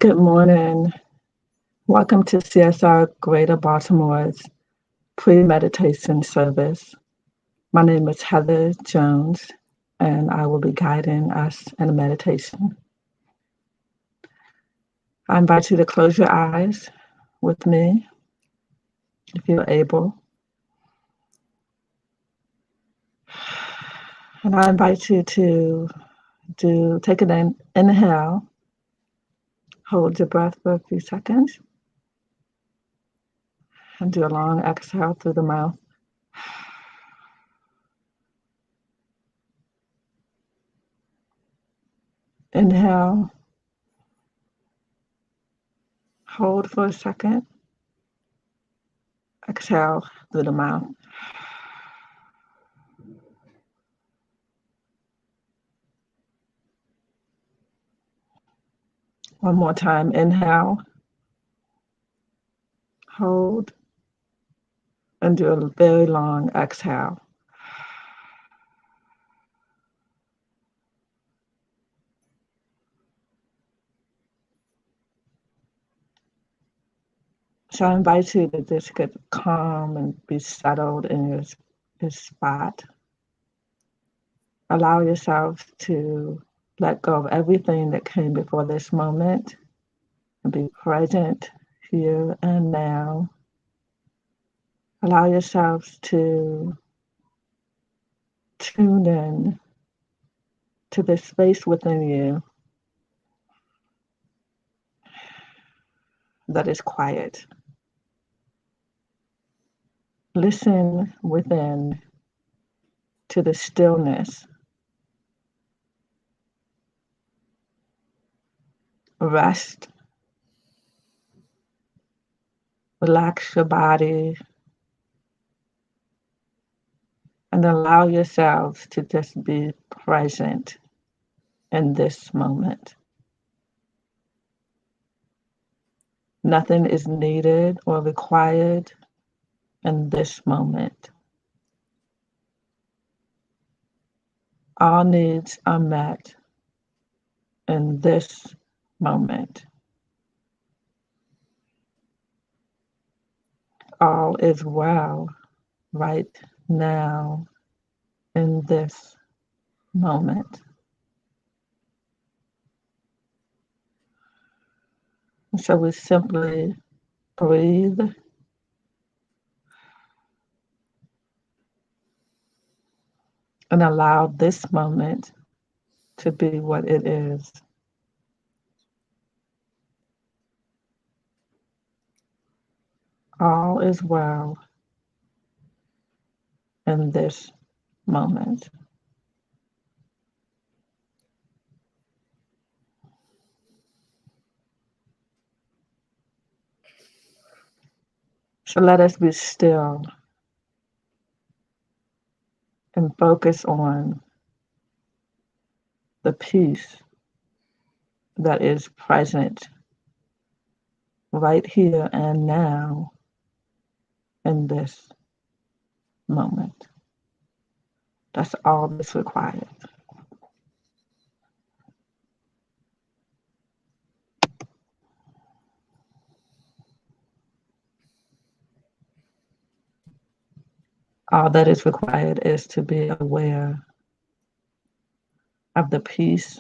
Good morning. Welcome to CSR Greater Baltimore's pre-meditation service. My name is Heather Jones, and I will be guiding us in a meditation. I invite you to close your eyes with me, if you're able. And I invite you to take an inhale, hold your breath for a few seconds, and do a long exhale through the mouth. Inhale, hold for a second, exhale through the mouth. One more time, inhale, hold, and do a very long exhale. So I invite you to just get calm and be settled in your spot. Allow yourself to let go of everything that came before this moment and be present here and now. Allow yourselves to tune in to the space within you that is quiet. Listen within to the stillness. Rest. Relax your body and allow yourselves to just be present in this moment. Nothing is needed or required in this moment. All needs are met in this moment. All is well right now in this moment. So we simply breathe and allow this moment to be what it is. All is well in this moment. So let us be still and focus on the peace that is present right here and now in this moment. That's all that's required. All that is required is to be aware of the peace,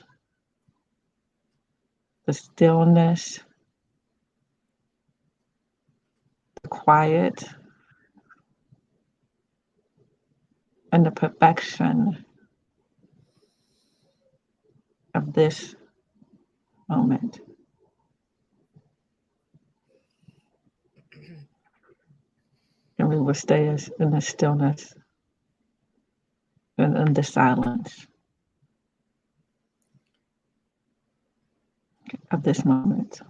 the stillness, the quiet, and the perfection of this moment. And we will stay in the stillness and in the silence of this moment.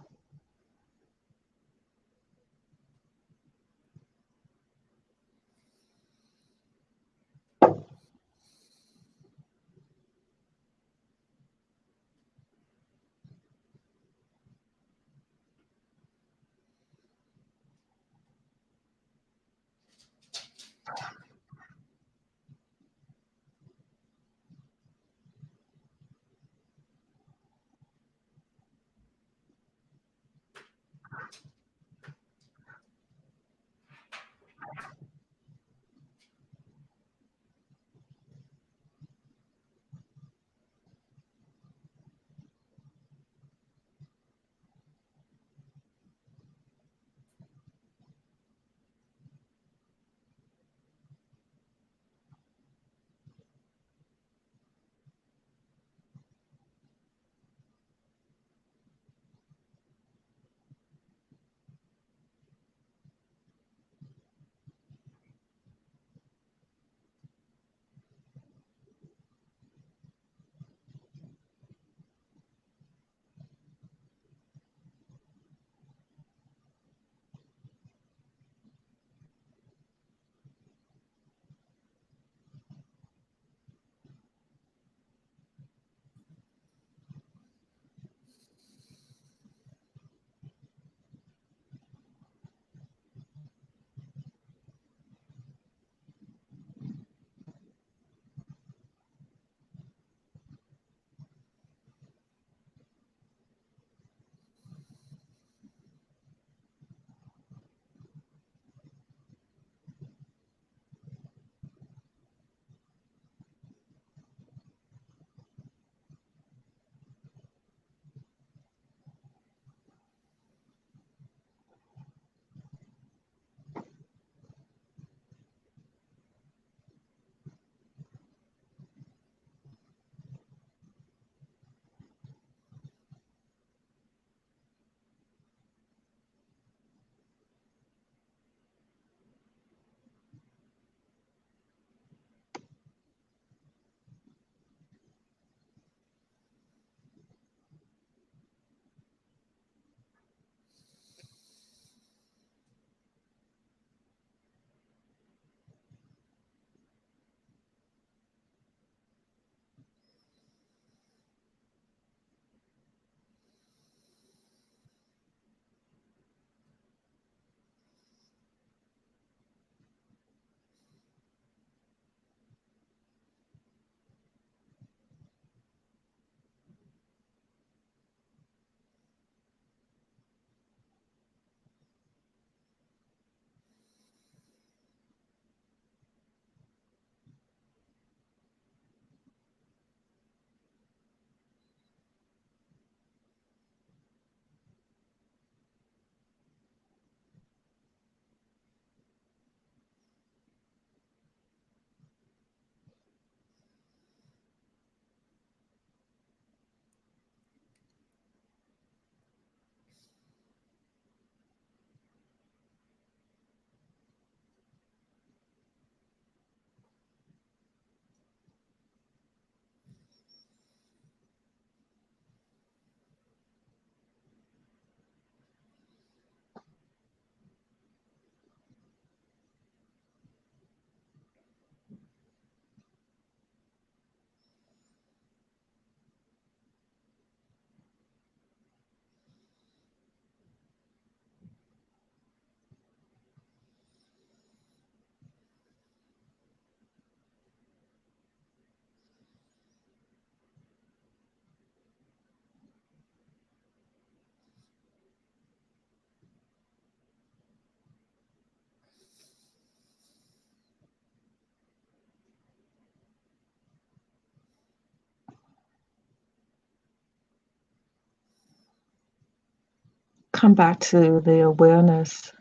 come back to the awareness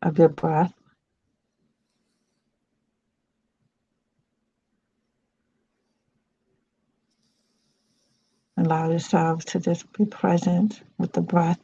of your breath. Allow yourselves to just be present with the breath.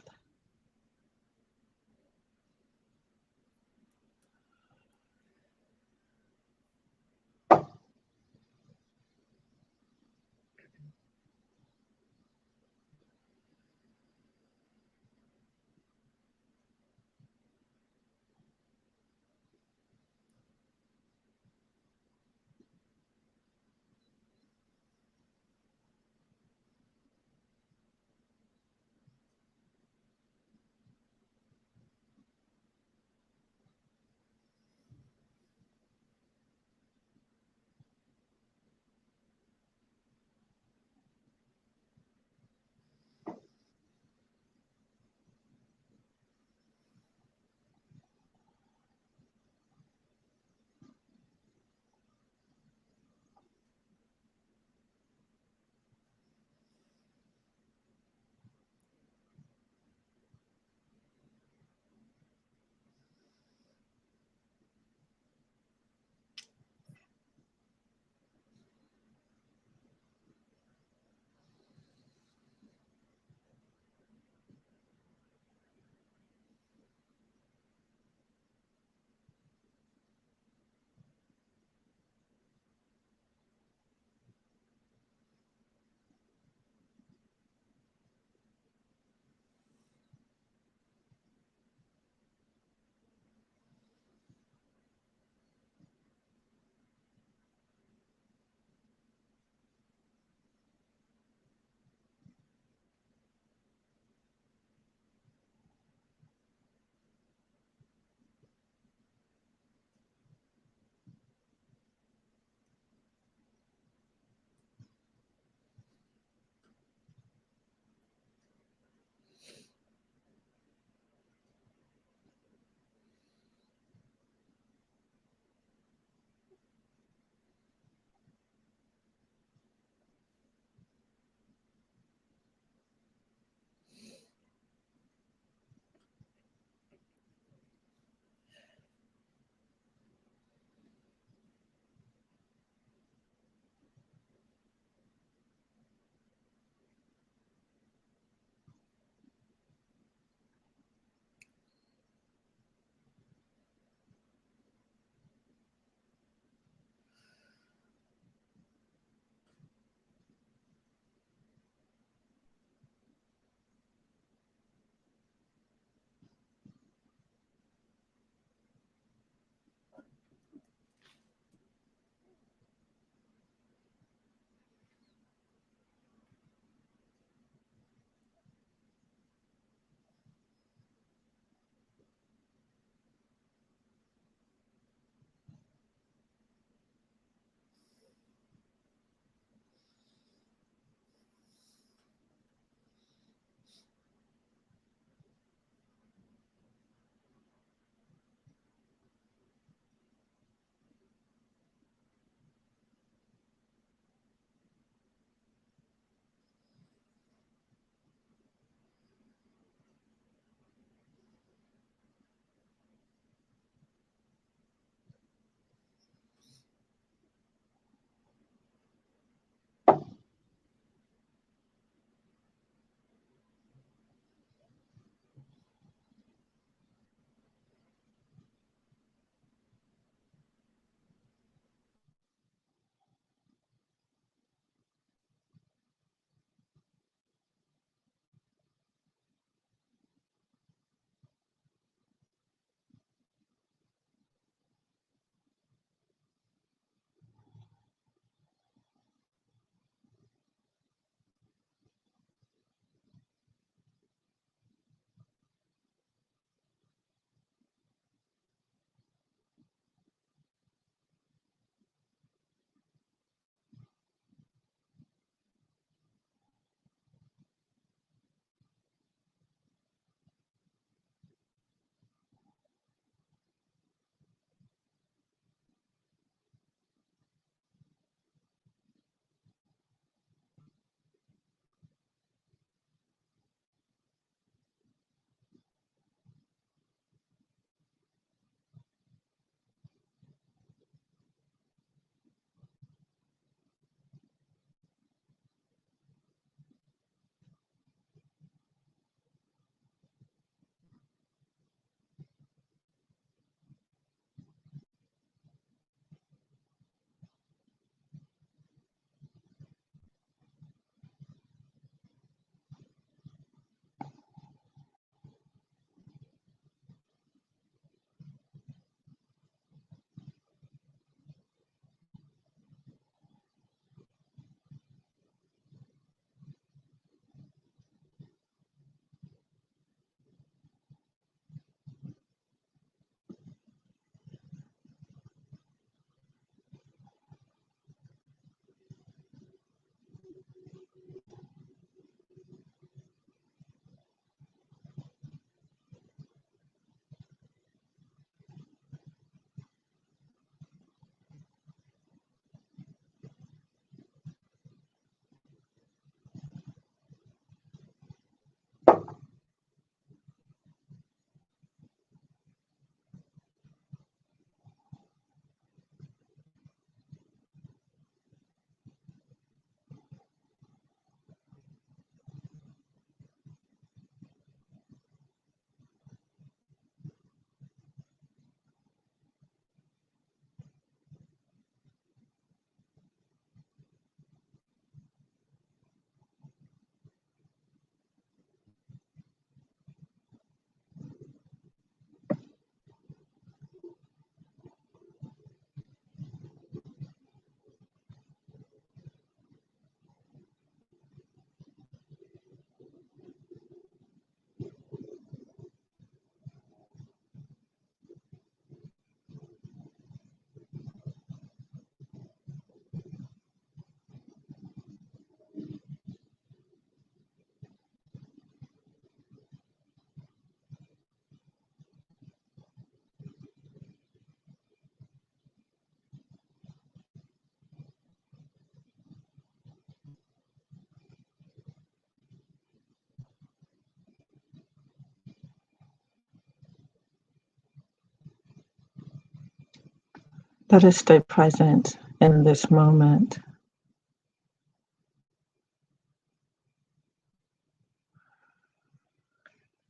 Let us stay present in this moment.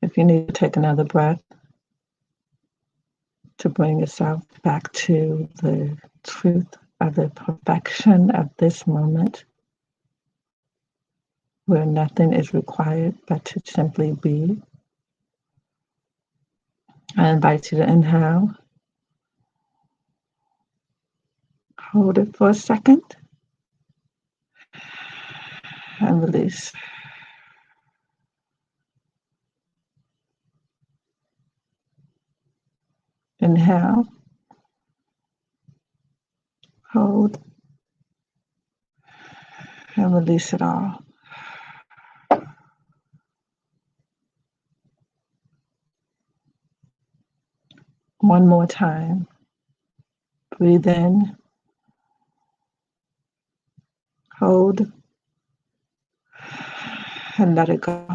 If you need to take another breath to bring yourself back to the truth of the perfection of this moment, where nothing is required but to simply be. I invite you to inhale, hold it for a second, and release. Inhale, hold, and release it all. One more time. Breathe in, hold, and let it go.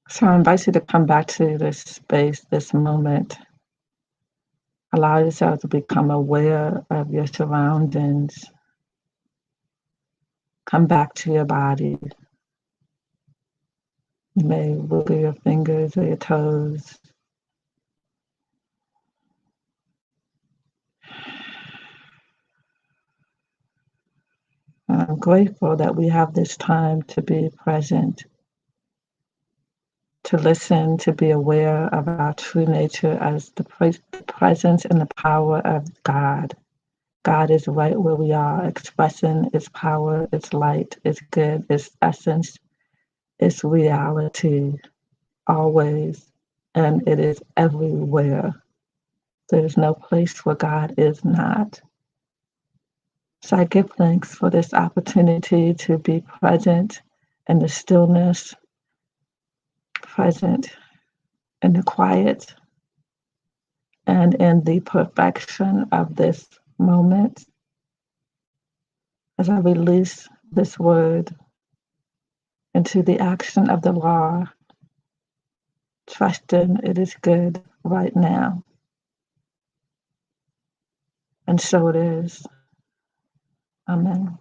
So I invite you to come back to this space, this moment. Allow yourself to become aware of your surroundings. Come back to your body. You may wiggle your fingers or your toes. And I'm grateful that we have this time to be present, to listen, to be aware of our true nature as the presence and the power of God. God is right where we are, expressing its power, its light, its good, its essence, its reality, always, and it is everywhere. There's no place where God is not. So I give thanks for this opportunity to be present in the stillness, present in the quiet, and in the perfection of this moment. As I release this word into the action of the law, trusting it is good right now. And so it is. Amen.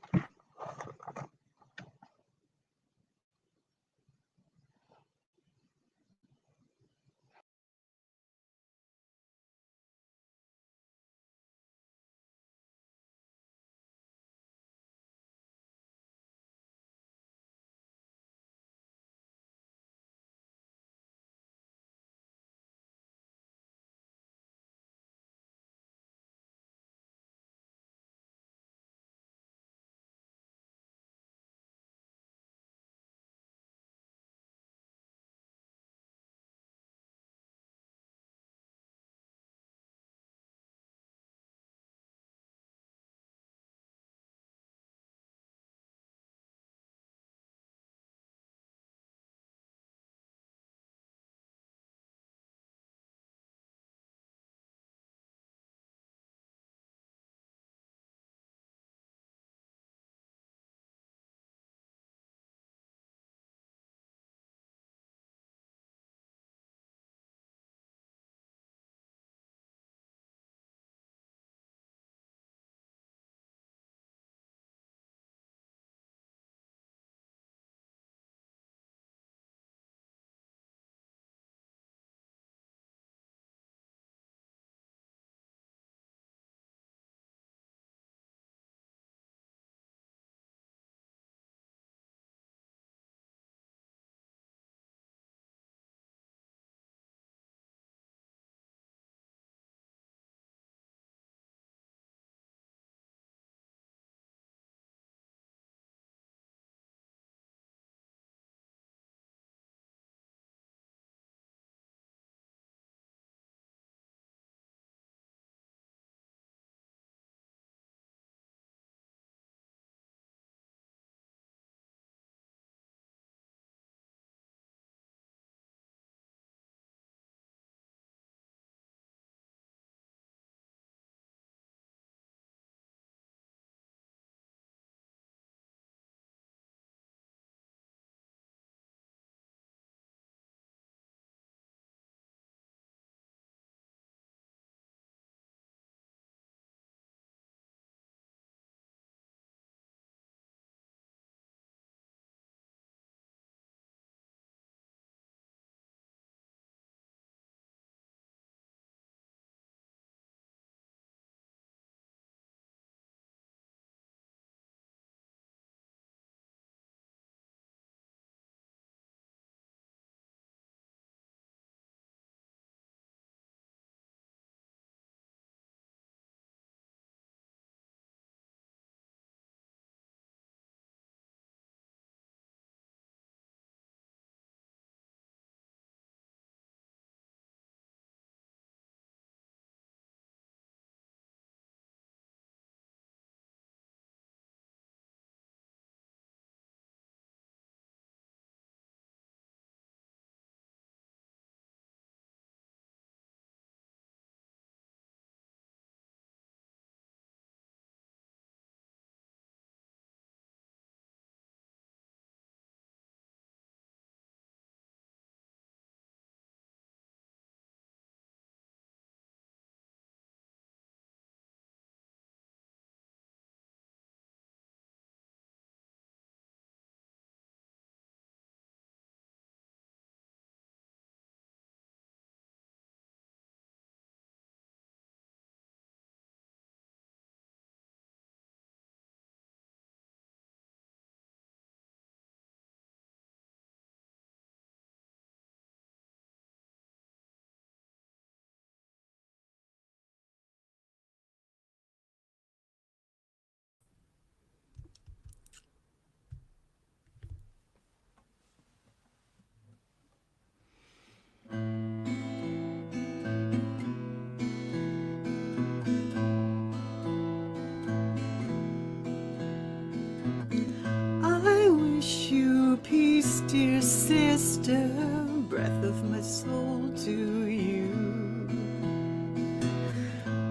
soul to you.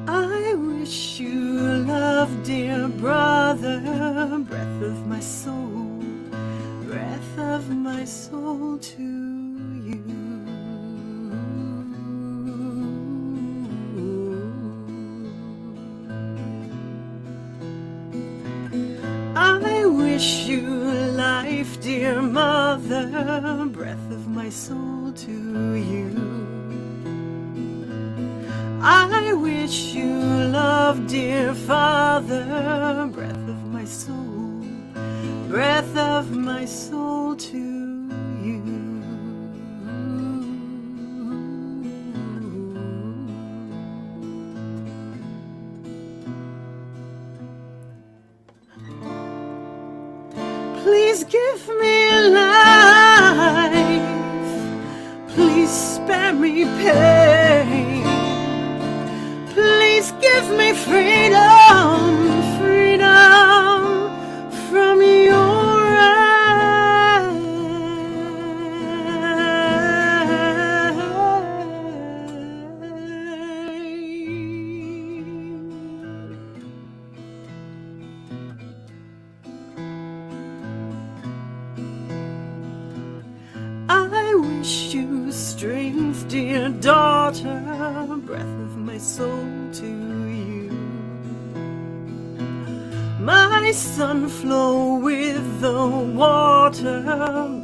I wish you love, dear brother, breath of my soul, breath of my soul to you. I wish you life, dear mother, breath of my soul to you. I wish you love, dear father, breath of my soul, breath of my soul to you. Please give me life, please spare me pain, please give me freedom, freedom from your eyes. I wish you strength, dear daughter, breath of my soul to you. My son, flow with the water,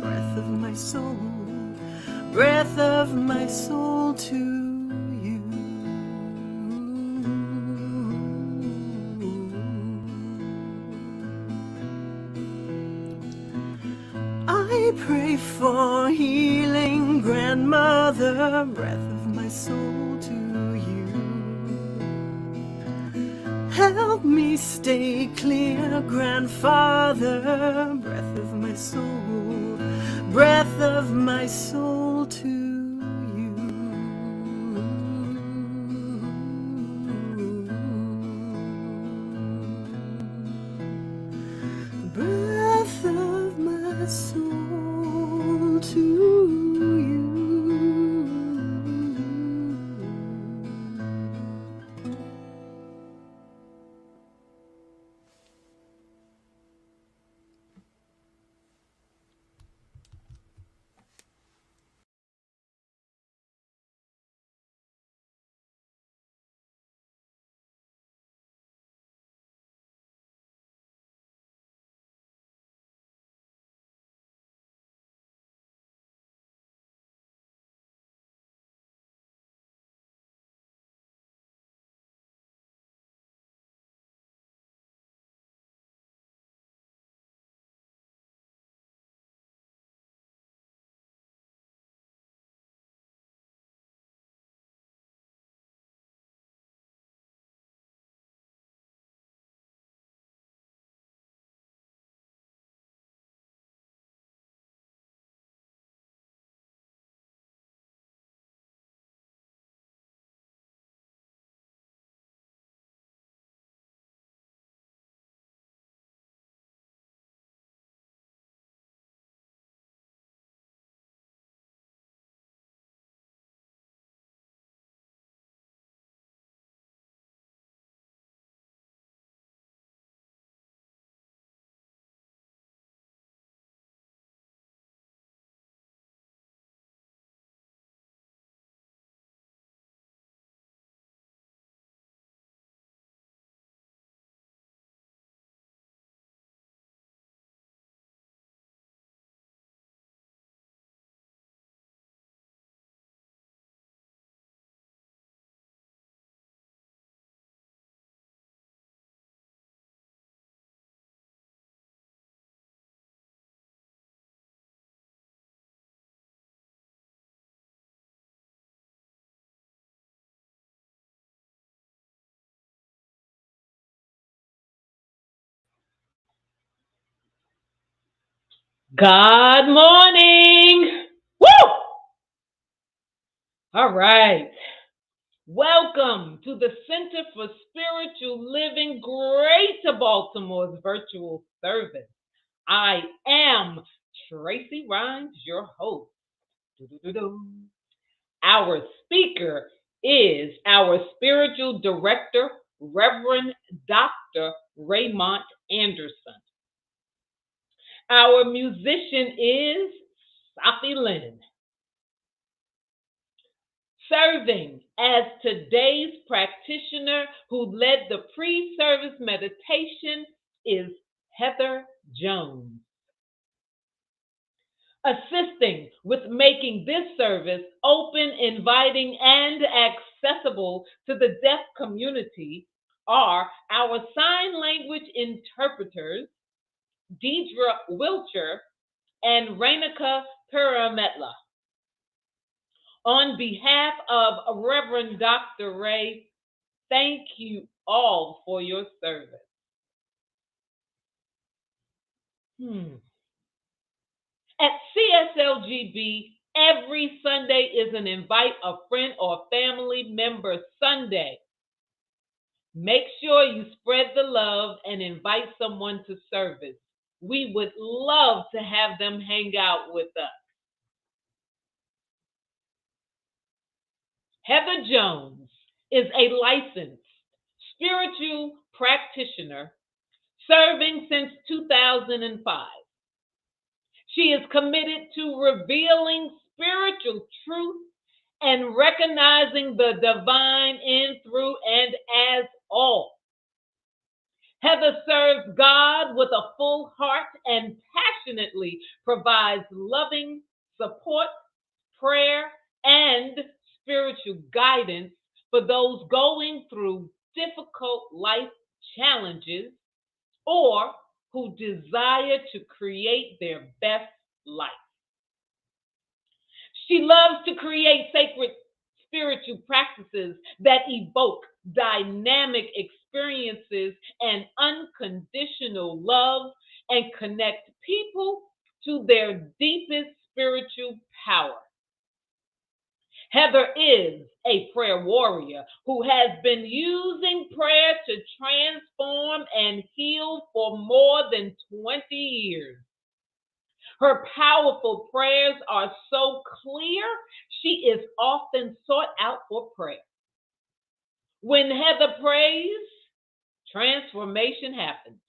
breath of my soul, breath of my soul to you. I pray for healing, grandmother, breath of my soul to you. Help me stay clear, grandfather, breath of my soul, breath of my soul to you. Breath of my soul to you. Good morning. Woo! All right. Welcome to the Center for Spiritual Living, Greater Baltimore's virtual service. I am Tracy Rhymes, your host. Doo-doo-doo-doo. Our speaker is our spiritual director, Reverend Dr. Raymont Anderson. Our musician is Sahffi Lynne. Serving as today's practitioner who led the pre-service meditation is Heather Jones. Assisting with making this service open, inviting, and accessible to the deaf community are our sign language interpreters, Dedra Wilcher and Renuka Purimetla. On behalf of Reverend Dr. Ray, thank you all for your service. At CSLGB, every Sunday is an invite a friend or family member Sunday. Make sure you spread the love and invite someone to service. We would love to have them hang out with us. Heather Jones is a licensed spiritual practitioner serving since 2005. She is committed to revealing spiritual truth and recognizing the divine in, through, and as all. Heather serves God with a full heart and passionately provides loving support, prayer, and spiritual guidance for those going through difficult life challenges or who desire to create their best life. She loves to create sacred spiritual practices that evoke dynamic experiences and unconditional love and connect people to their deepest spiritual power. Heather is a prayer warrior who has been using prayer to transform and heal for more than 20 years. Her powerful prayers are so clear, she is often sought out for prayer. When Heather prays, transformation happens.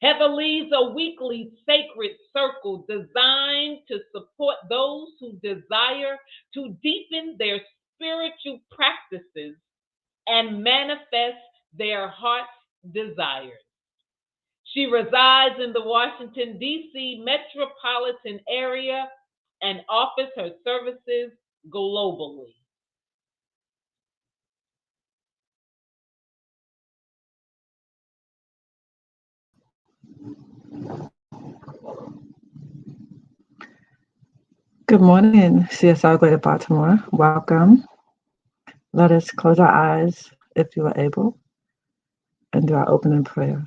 Heather leads a weekly sacred circle designed to support those who desire to deepen their spiritual practices and manifest their heart's desires. She resides in the Washington, D.C. metropolitan area and offers her services globally. Good morning, CSR Greater Baltimore. Welcome. Let us close our eyes, if you are able, and do our opening prayer.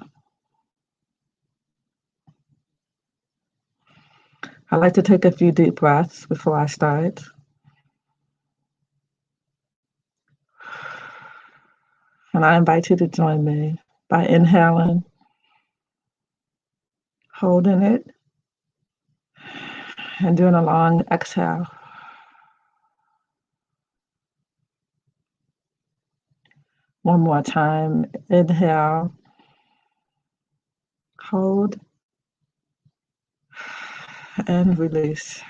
I'd like to take a few deep breaths before I start. And I invite you to join me by inhaling, holding it, and doing a long exhale. One more time. Inhale, hold, and release.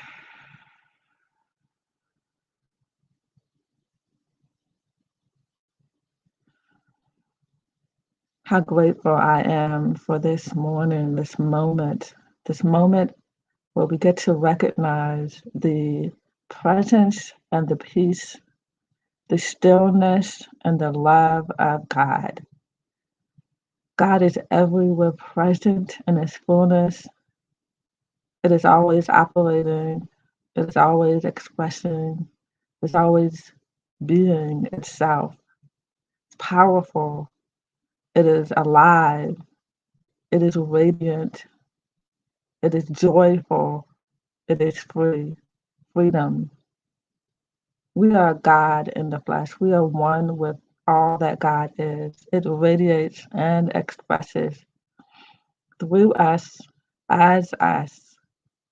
How grateful I am for this morning, this moment where we get to recognize the presence and the peace, the stillness and the love of God. God is everywhere present in His fullness. It is always operating. It is always expressing. It's always being itself. It's powerful. It is alive. It is radiant. It is joyful. It is free. Freedom. We are God in the flesh. We are one with all that God is. It radiates and expresses through us, as us.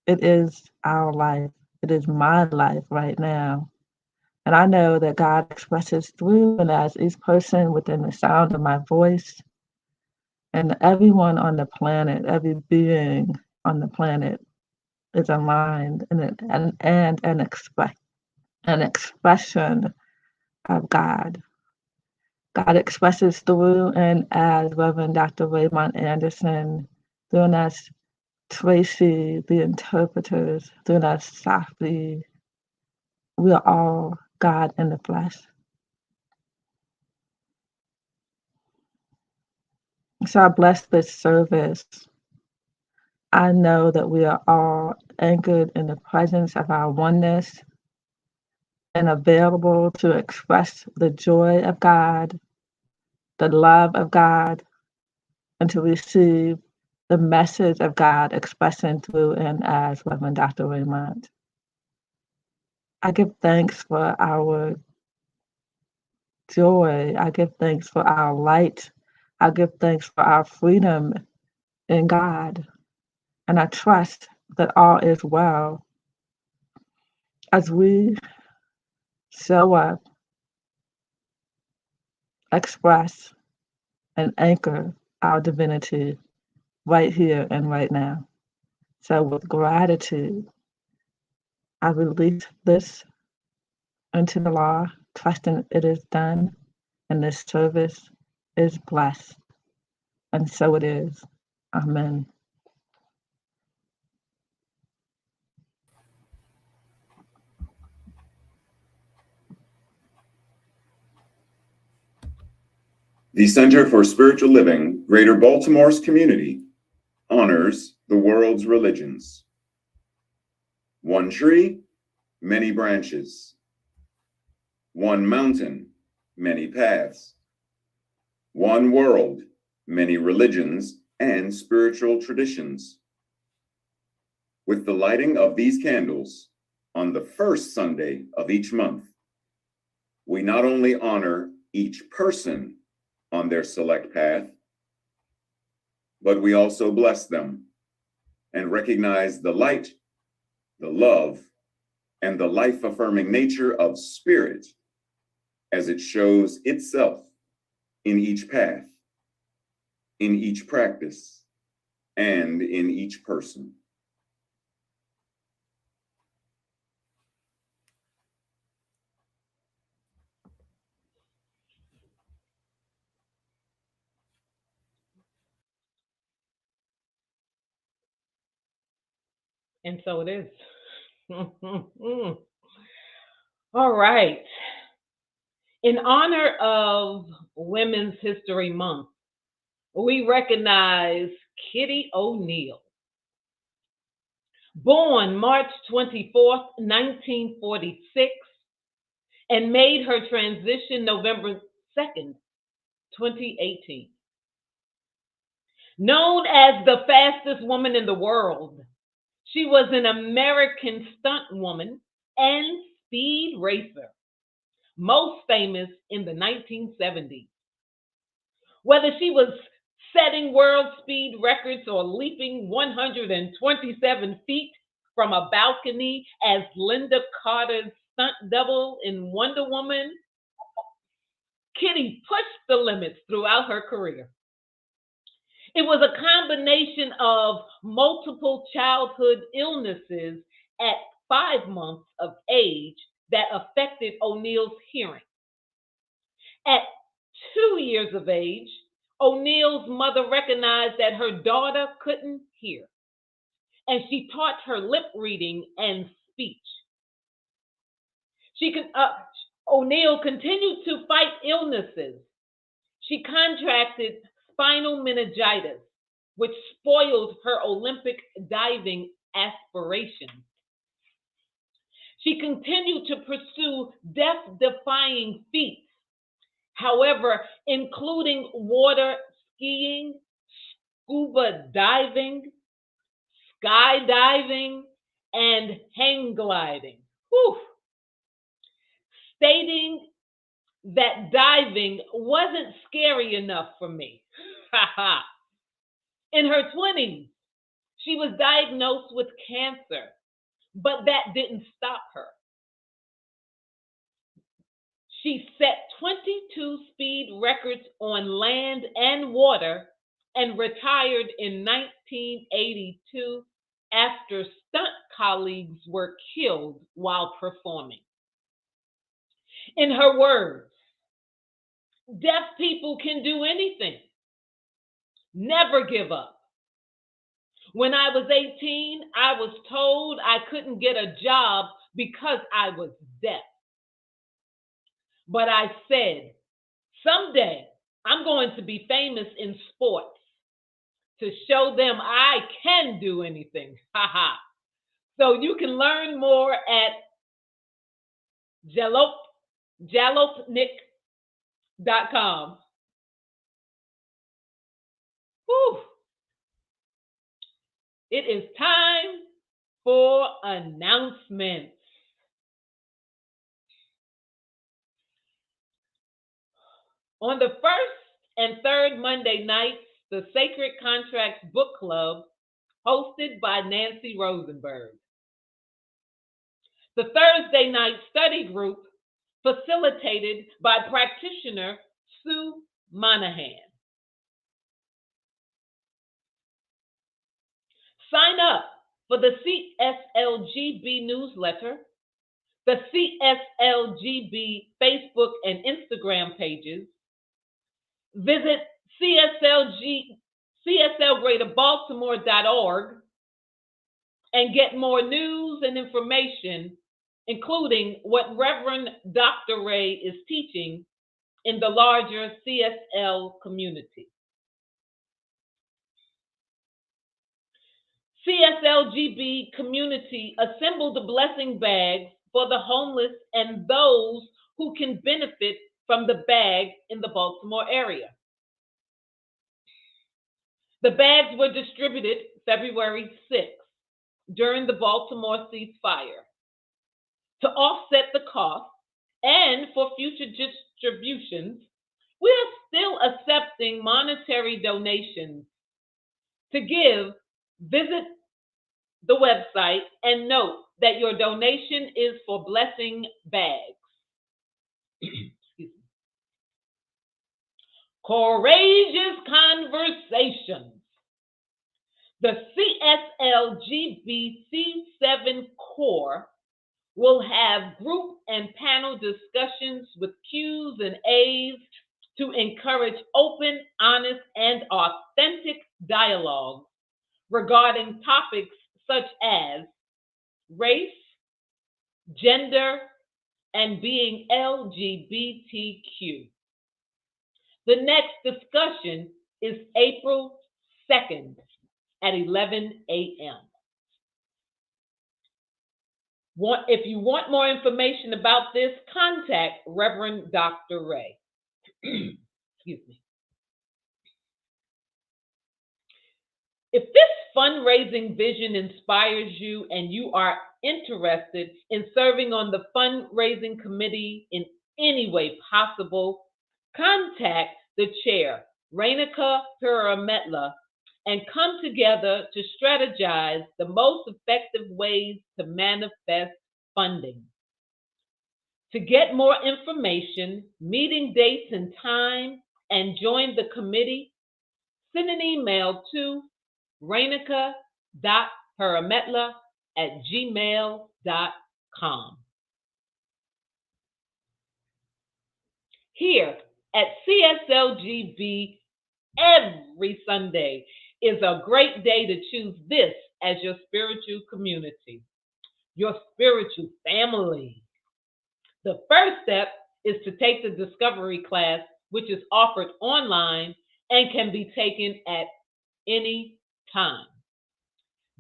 It is our life. It is my life right now. And I know that God expresses through and as each person within the sound of my voice, and everyone on the planet, every being on the planet is aligned and an expression of God. God expresses through and as Reverend Dr. Raymont Anderson, through and as Tracy, the interpreters, through and as Sahffi. We are all God in the flesh. So I bless this service. I know that we are all anchored in the presence of our oneness and available to express the joy of God, the love of God, and to receive the message of God expressing through and as Reverend Dr. Raymont. I give thanks for our joy. I give thanks for our light. I give thanks for our freedom in God. And I trust that all is well as we show up, express, and anchor our divinity right here and right now. So with gratitude, I release this into the law, trusting it is done, and this service is blessed. And so it is. Amen. The Center for Spiritual Living, Greater Baltimore's community, honors the world's religions. One tree, many branches. One mountain, many paths. One world, many religions and spiritual traditions. With the lighting of these candles on the first Sunday of each month, we not only honor each person on their select path, but we also bless them and recognize the light, the love, and the life-affirming nature of spirit as it shows itself in each path, in each practice, and in each person. And so it is. All right. In honor of Women's History Month, we recognize Kitty O'Neill. Born March 24th, 1946, and made her transition November 2nd, 2018. Known as the fastest woman in the world, she was an American stunt woman and speed racer, most famous in the 1970s. Whether she was setting world speed records or leaping 127 feet from a balcony as Linda Carter's stunt double in Wonder Woman, Kitty pushed the limits throughout her career. It was a combination of multiple childhood illnesses at 5 months of age that affected O'Neill's hearing. At 2 years of age, O'Neill's mother recognized that her daughter couldn't hear, and she taught her lip reading and speech. O'Neill continued to fight illnesses. She contracted spinal meningitis, which spoiled her Olympic diving aspirations. She continued to pursue death-defying feats, however, including water skiing, scuba diving, skydiving, and hang gliding. Whew. Stating that diving wasn't scary enough for me. In her 20s, she was diagnosed with cancer, but that didn't stop her. She set 22 speed records on land and water and retired in 1982 after stunt colleagues were killed while performing. In her words, deaf people can do anything. Never give up. When I was 18, I was told I couldn't get a job because I was deaf. But I said, someday I'm going to be famous in sports to show them I can do anything. Haha. So you can learn more at jalopnik.com. Whew. It is time for announcements. On the first and third Monday nights, the Sacred Contracts Book Club, hosted by Nancy Rosenberg. The Thursday night study group, facilitated by practitioner Sue Monahan. Sign up for the CSLGB newsletter, the CSLGB Facebook and Instagram pages. Visit CSLGreaterbaltimore.org and get more news and information, including what Reverend Dr. Ray is teaching in the larger CSL community. CSLGB community assembled the blessing bags for the homeless and those who can benefit from the bag in the Baltimore area. The bags were distributed February 6th during the Baltimore ceasefire. To offset the cost and for future distributions, we are still accepting monetary donations. To give, visit the website and note that your donation is for blessing bags. Courageous conversations. The CSLGBC7 Core will have group and panel discussions with Q's and A's to encourage open, honest, and authentic dialogue regarding topics such as race, gender, and being LGBTQ. The next discussion is April 2nd at 11 a.m. If you want more information about this, contact Reverend Dr. Ray. Excuse me. If this fundraising vision inspires you and you are interested in serving on the fundraising committee in any way possible, contact the chair, Renuka Purimetla, and come together to strategize the most effective ways to manifest funding. To get more information, meeting dates and time, and join the committee, send an email to renuka.purimetla@gmail.com. Here at CSLGB, every Sunday is a great day to choose this as your spiritual community, your spiritual family. The first step is to take the discovery class, which is offered online and can be taken at any time.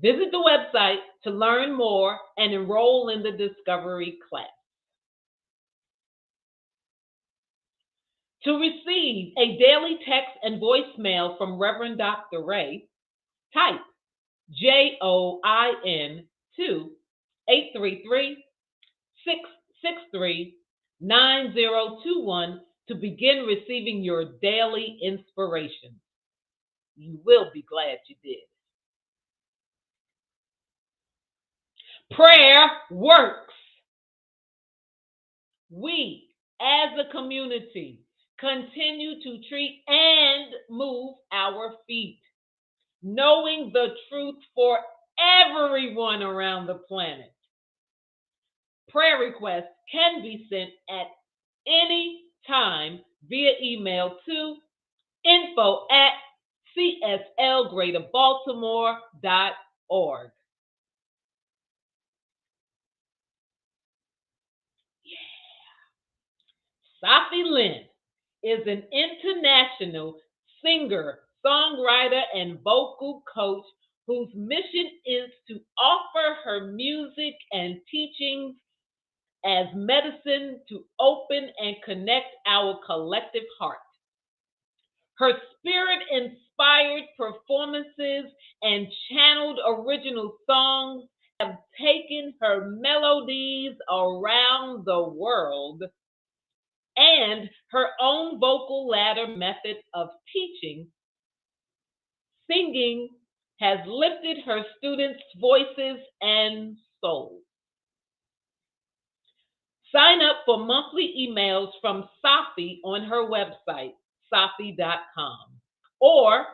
Visit the website to learn more and enroll in the discovery class. To receive a daily text and voicemail from Reverend Dr. Ray, type JOIN to 833-663-9021 to begin receiving your daily inspiration. You will be glad you did. Prayer works. We as a community, continue to treat and move our feet, knowing the truth for everyone around the planet. Prayer requests can be sent at any time via email to info@cslgreaterbaltimore.org. Sahffi Lynne is an international singer, songwriter, and vocal coach whose mission is to offer her music and teachings as medicine to open and connect our collective heart. Her spirit-inspired performances and channeled original songs have taken her melodies around the world, and her own vocal ladder method of teaching, singing, has lifted her students' voices and souls. Sign up for monthly emails from Sahffi on her website, sahffi.com, or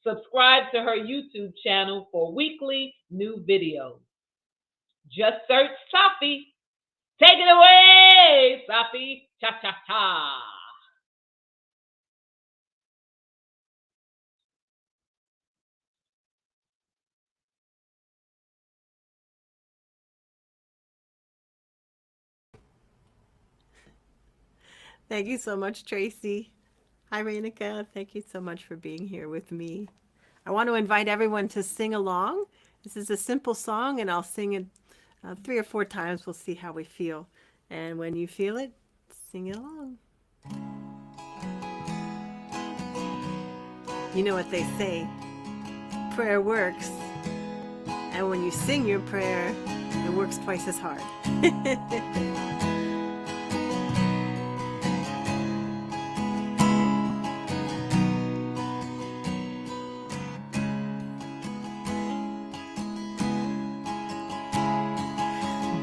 subscribe to her YouTube channel for weekly new videos. Just search Sahffi. Take it away, Sahffi. Cha-cha-cha. Thank you so much, Tracy. Hi, Renuka. Thank you so much for being here with me. I want to invite everyone to sing along. This is a simple song, and I'll sing it 3 or 4 times. We'll see how we feel. And when you feel it, sing it along. You know what they say, prayer works. And when you sing your prayer, it works twice as hard.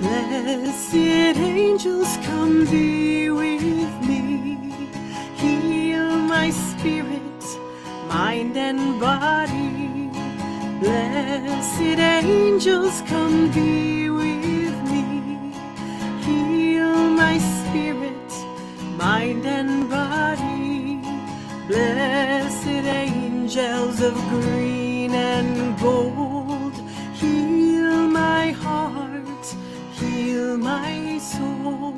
Blessed angels, come be with me, heal my spirit, mind and body. Blessed angels, come be with me, heal my spirit, mind and body. Blessed angels of green and gold, heal my heart, heal my soul.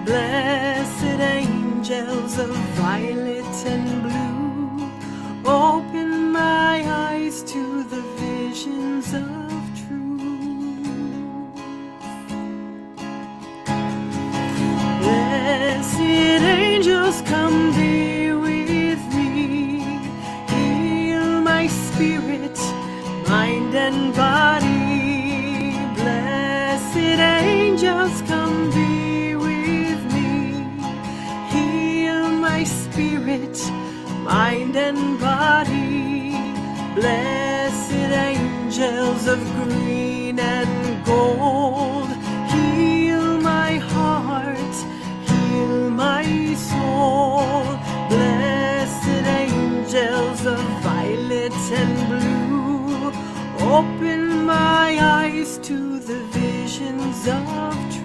Blessed angels of violet and blue, open my eyes to the visions of truth. Blessed angels, come be with me, heal my spirit, mind and body. Blessed angels, come be with me, heal my spirit, mind and body. Blessed angels of green and gold, heal my heart, heal my soul. Blessed angels of violet and blue, open my eyes to the visions of truth.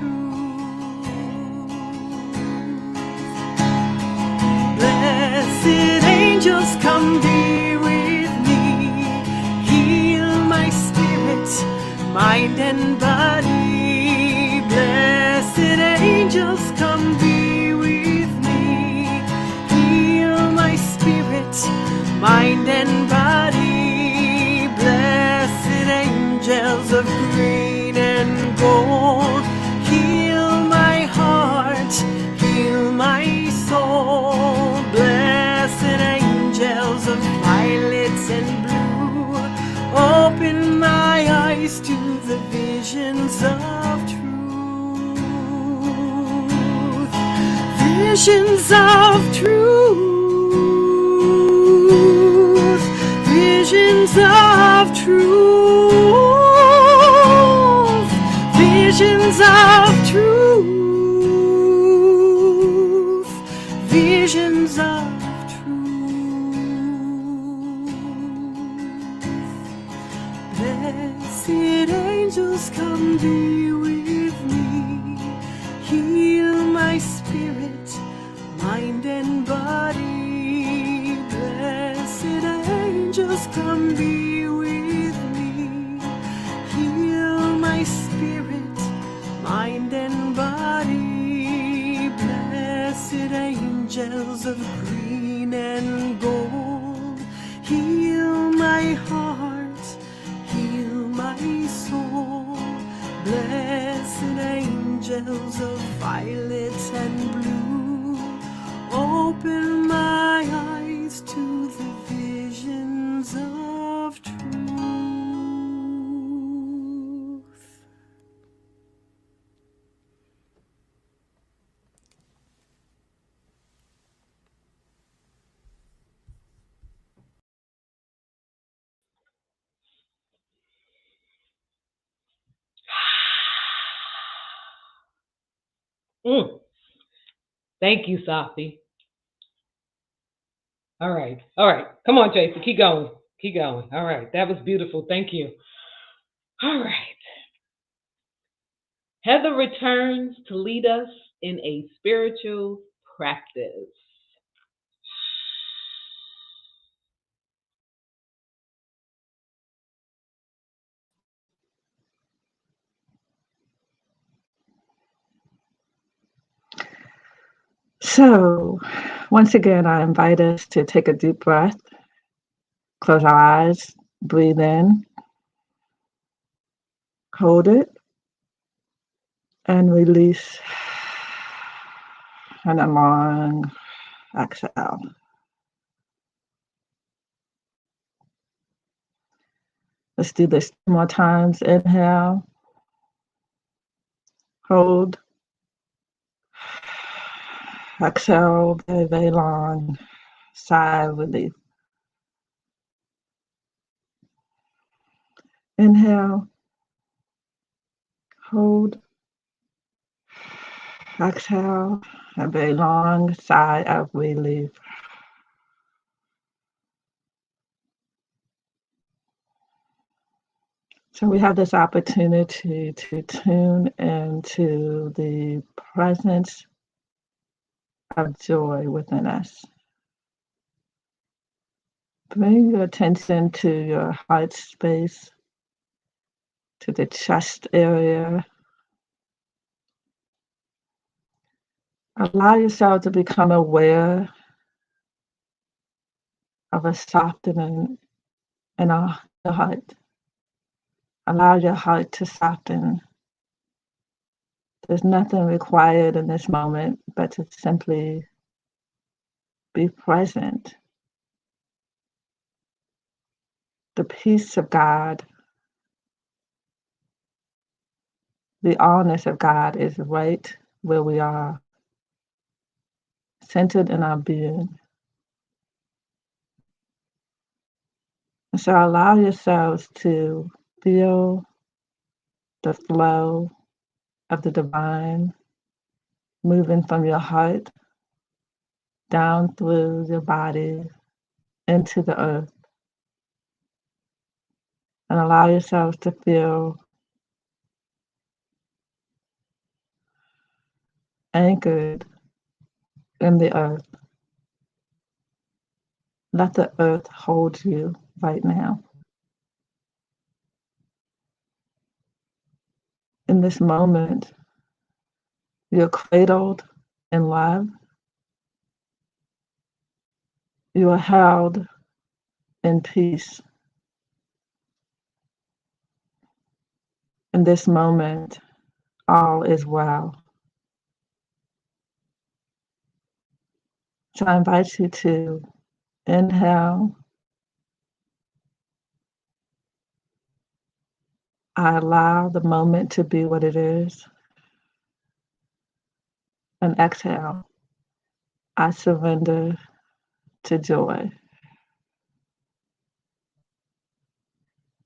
Blessed angels, come be with me, heal my spirit, mind and body. Blessed angels, come be with me, heal my spirit, mind and body. Blessed angels of green and gold, heal my heart, heal my soul. Blessed angels of violet and blue, open my eyes to the visions of truth. Visions of truth. Visions of truth. Visions of truth. arms of truth. Blessed angels, come be with me, heal my spirit, mind and body. Blessed angels, come be with me, heal my spirit, mind and body. Blessed angels of green and gold, heal my heart, heal my soul. Blessed angels of violet and blue, open my eyes to the visions of truth. Mm. Thank you, Sahffi. All right. All right. Come on, Tracy. Keep going. Keep going. All right. That was beautiful. Thank you. All right. Heather returns to lead us in a spiritual practice. So, once again, I invite us to take a deep breath, close our eyes, breathe in, hold it, and release. And a long exhale. Let's do this 2 more times. Inhale, hold, exhale, very, very long, sigh of relief. Inhale, hold, exhale, a very long sigh of relief. So we have this opportunity to tune into the presence of joy within us. Bring your attention to your heart space, to the chest area. Allow yourself to become aware of a softening in your heart. Allow your heart to soften. There's nothing required in this moment but to simply be present. The peace of God, the allness of God is right where we are, centered in our being. And so allow yourselves to feel the flow of the divine moving from your heart down through your body into the earth. And allow yourselves to feel anchored in the earth. Let the earth hold you right now. In this moment, you're cradled in love. You are held in peace. In this moment, all is well. So I invite you to inhale. I allow the moment to be what it is. And exhale. I surrender to joy.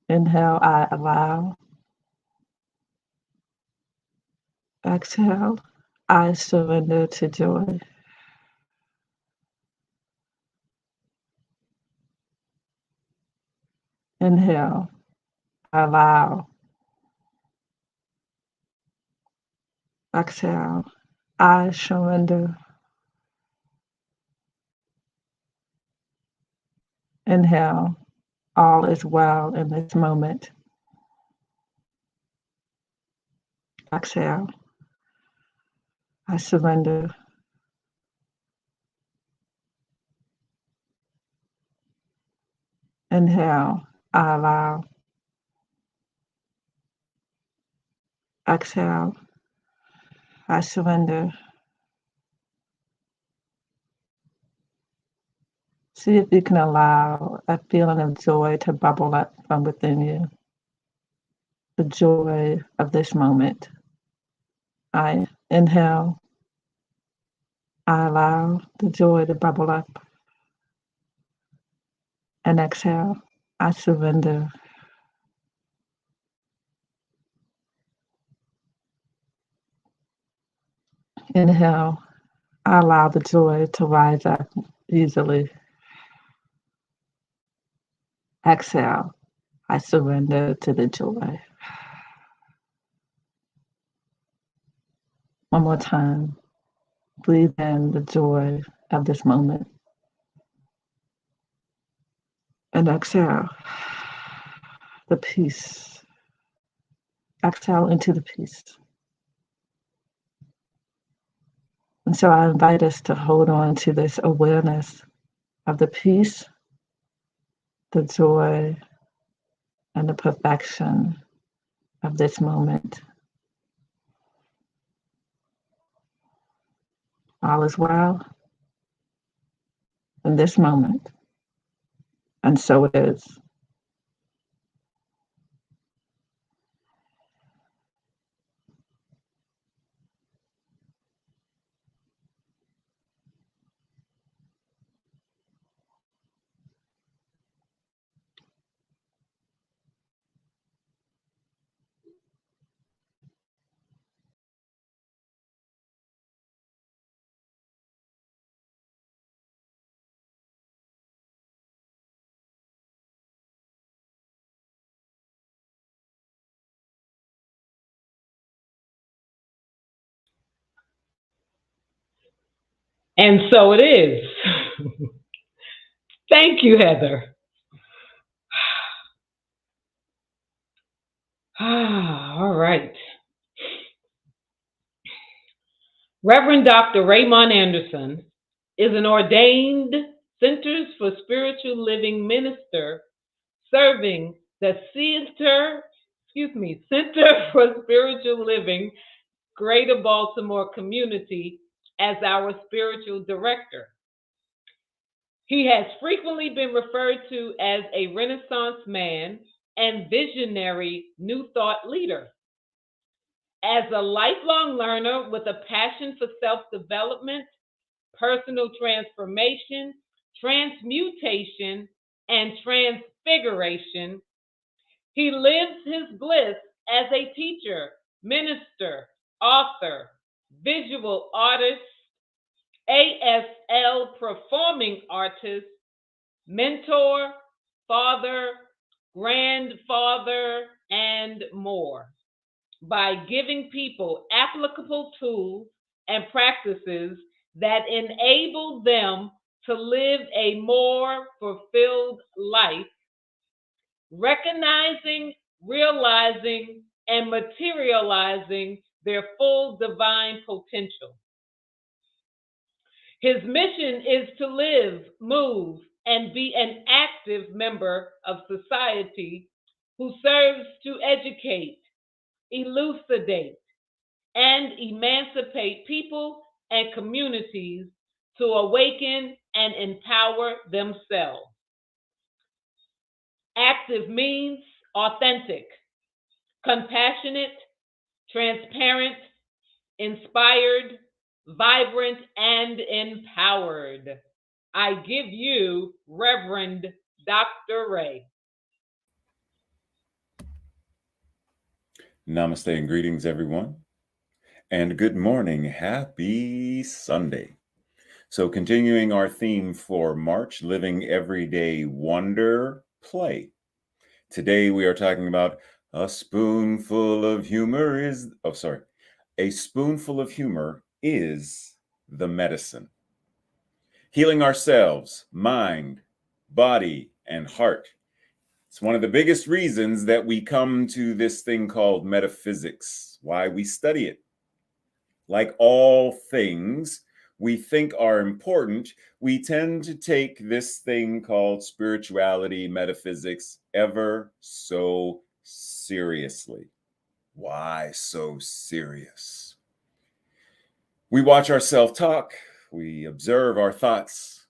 Inhale, I allow. Exhale, I surrender to joy. Inhale, allow. Exhale, I surrender. Inhale, all is well in this moment. Exhale, I surrender. Inhale, I allow. Exhale, I surrender. See if you can allow a feeling of joy to bubble up from within you. The joy of this moment. I inhale. I allow the joy to bubble up. And exhale. I surrender. Inhale. I allow the joy to rise up easily. Exhale. I surrender to the joy. One more time. Breathe in the joy of this moment. And exhale. The peace. Exhale into the peace. And so I invite us to hold on to this awareness of the peace, the joy, and the perfection of this moment. All is well in this moment. And so it is. And so it is. Thank you, Heather. All right. Reverend Dr. Raymont Anderson is an ordained Centers for Spiritual Living minister serving the Center for Spiritual Living, Greater Baltimore community as our spiritual director. He has frequently been referred to as a Renaissance man and visionary New Thought leader. As a lifelong learner with a passion for self-development, personal transformation, transmutation, and transfiguration, he lives his bliss as a teacher, minister, author, visual artist, ASL performing artist, mentor, father, grandfather, and more, by giving people applicable tools and practices that enable them to live a more fulfilled life, recognizing, realizing, and materializing their full divine potential. His mission is to live, move, and be an active member of society who serves to educate, elucidate, and emancipate people and communities to awaken and empower themselves. Active means authentic, compassionate, transparent, inspired, vibrant, and empowered. I give you Reverend Dr. Ray. Namaste and greetings, everyone. And good morning. Happy Sunday. So continuing our theme for March, Living Everyday Wonder Play. Today we are talking about a spoonful of humor is, a spoonful of humor is the medicine. Healing ourselves, mind, body, and heart. It's one of the biggest reasons that we come to this thing called metaphysics, why we study it. Like all things we think are important, we tend to take this thing called spirituality, metaphysics, ever so seriously. Why so serious? We watch our self-talk, we observe our thoughts,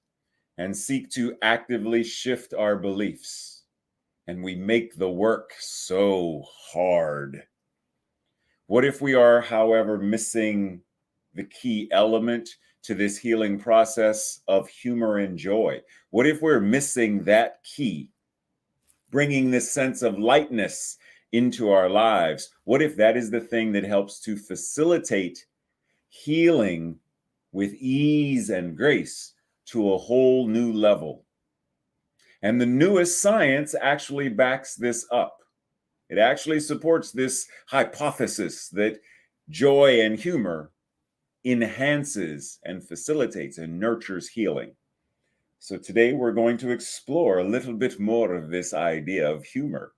and seek to actively shift our beliefs. And we make the work so hard. What if we are, however, missing the key element to this healing process of humor and joy? What if we're missing that key, bringing this sense of lightness into our lives? What if that is the thing that helps to facilitate healing with ease and grace to a whole new level? And the newest science actually backs this up. It actually supports this hypothesis that joy and humor enhances and facilitates and nurtures healing. So today we're going to explore a little bit more of this idea of humor,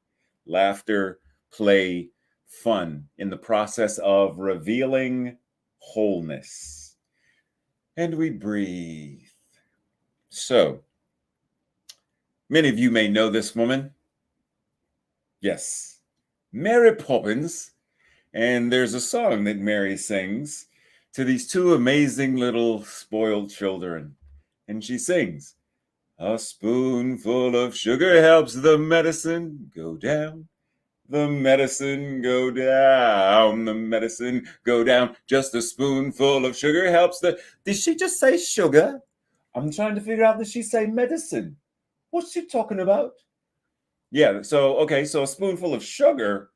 laughter, play, fun in the process of revealing wholeness. And we breathe. So, many of you may know this woman. Yes, Mary Poppins. And there's a song that Mary sings to these two amazing little spoiled children. And she sings, "A spoonful of sugar helps the medicine go down. The medicine go down. The medicine go down. Just a spoonful of sugar helps the..." Did she just say sugar? I'm trying to figure out, did she say medicine? What's she talking about? Yeah, so, okay, so a spoonful of sugar.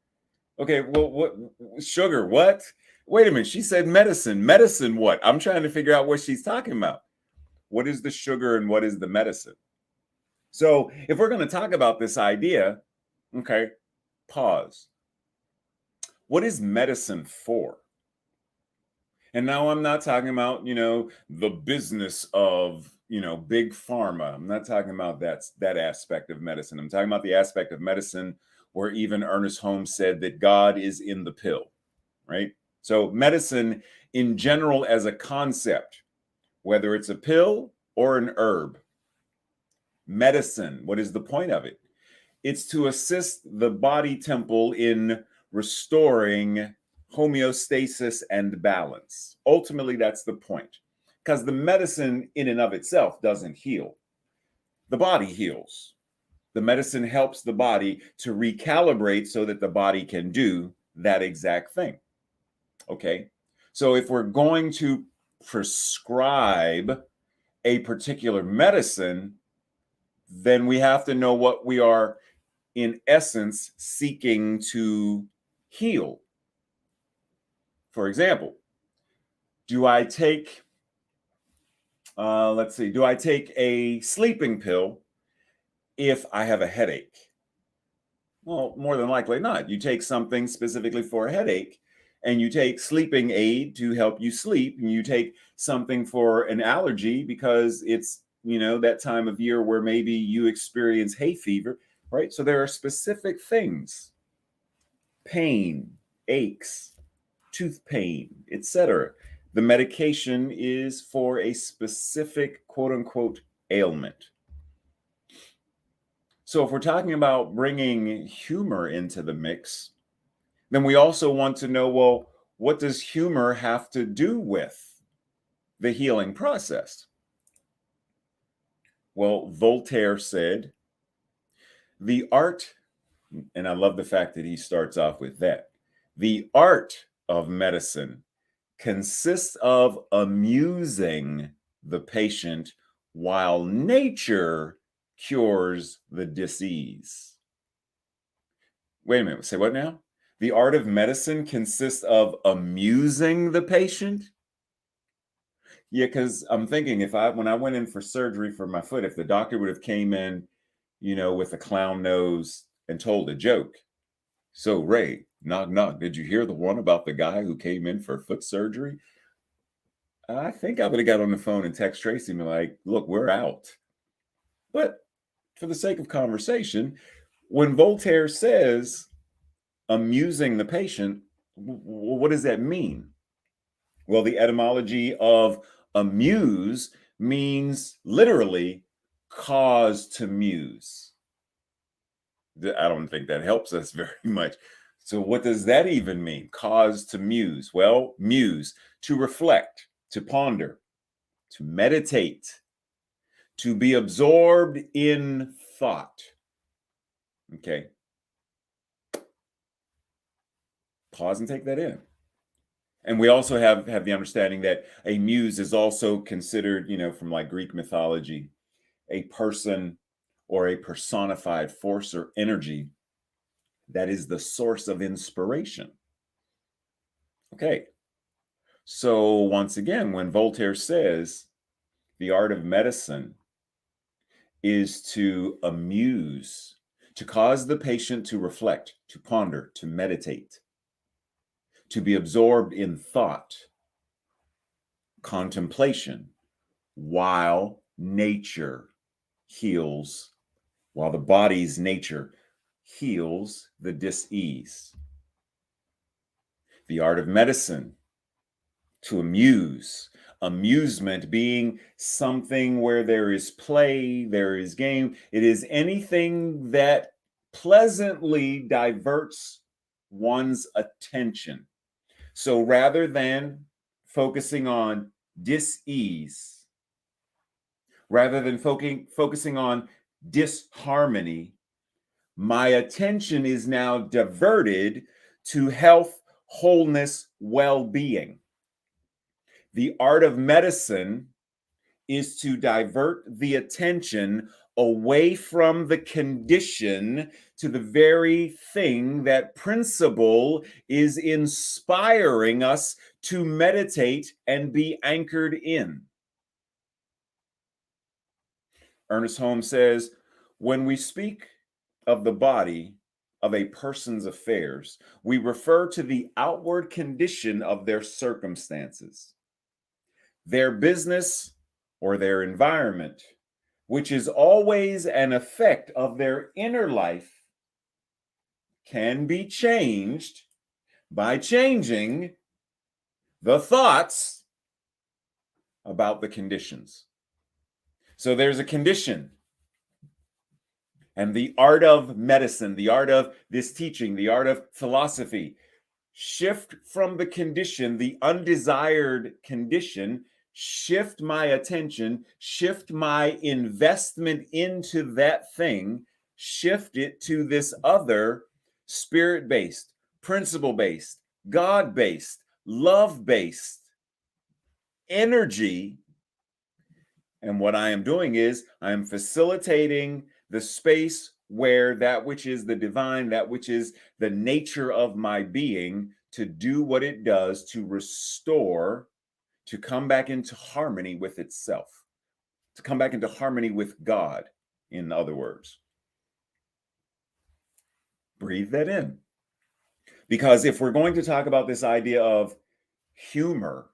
Okay, well, what sugar, what? Wait a minute, she said medicine. Medicine what? I'm trying to figure out what she's talking about. What is the sugar and what is the medicine? So if we're going to talk about this idea, okay, pause. What is medicine for? And now I'm not talking about, the business of, big pharma. I'm not talking about that aspect of medicine. I'm talking about the aspect of medicine where even Ernest Holmes said that God is in the pill, right? So medicine in general as a concept, whether it's a pill or an herb. Medicine, what is the point of it? It's to assist the body temple in restoring homeostasis and balance. Ultimately, that's the point. Because the medicine in and of itself doesn't heal. The body heals. The medicine helps the body to recalibrate so that the body can do that exact thing. Okay? So if we're going to prescribe a particular medicine, then we have to know what we are, in essence, seeking to heal. For example, do I take, do I take a sleeping pill if I have a headache? Well, more than likely not. You take something specifically for a headache, and you take sleeping aid to help you sleep, and you take something for an allergy because it's, that time of year where maybe you experience hay fever, right? So there are specific things, pain, aches, tooth pain, etc. The medication is for a specific quote unquote ailment. So if we're talking about bringing humor into the mix, then we also want to know, well, what does humor have to do with the healing process? Well, Voltaire said, the art, and I love the fact that he starts off with that, the art of medicine consists of amusing the patient while nature cures the disease. Wait a minute, say what now? The art of medicine consists of amusing the patient? Yeah, because I'm thinking when I went in for surgery for my foot, if the doctor would have came in, with a clown nose and told a joke. So, Ray, knock, knock, did you hear the one about the guy who came in for foot surgery? I think I would have got on the phone and text Tracy and be like, look, we're out. But for the sake of conversation, when Voltaire says amusing the patient, what does that mean? Well, the etymology of amuse means literally cause to muse. I don't think that helps us very much. So what does that even mean? Cause to muse. Well, muse, to reflect, to ponder, to meditate, to be absorbed in thought. Okay. Pause and take that in. And we also have the understanding that a muse is also considered, from like Greek mythology, a person or a personified force or energy that is the source of inspiration. Okay. So once again, when Voltaire says the art of medicine is to amuse, to cause the patient to reflect, to ponder, to meditate, to be absorbed in thought, contemplation, while nature heals, while the body's nature heals the dis-ease. The art of medicine, to amuse, amusement being something where there is play, there is game. It is anything that pleasantly diverts one's attention. So rather than focusing on dis-ease, rather than focusing on disharmony, my attention is now diverted to health, wholeness, well-being. The art of medicine is to divert the attention away from the condition to the very thing that principle is inspiring us to meditate and be anchored in. Ernest Holmes says, when we speak of the body of a person's affairs, we refer to the outward condition of their circumstances, their business, or their environment, which is always an effect of their inner life, can be changed by changing the thoughts about the conditions. So there's a condition, and the art of medicine, the art of this teaching, the art of philosophy, shift from the condition, the undesired condition, shift my attention, shift my investment into that thing, shift it to this other spirit-based, principle-based, God-based, love-based energy. And what I am doing is I am facilitating the space where that which is the divine, that which is the nature of my being, to do what it does to restore, to come back into harmony with itself, to come back into harmony with God, in other words. Breathe that in. Because if we're going to talk about this idea of humor,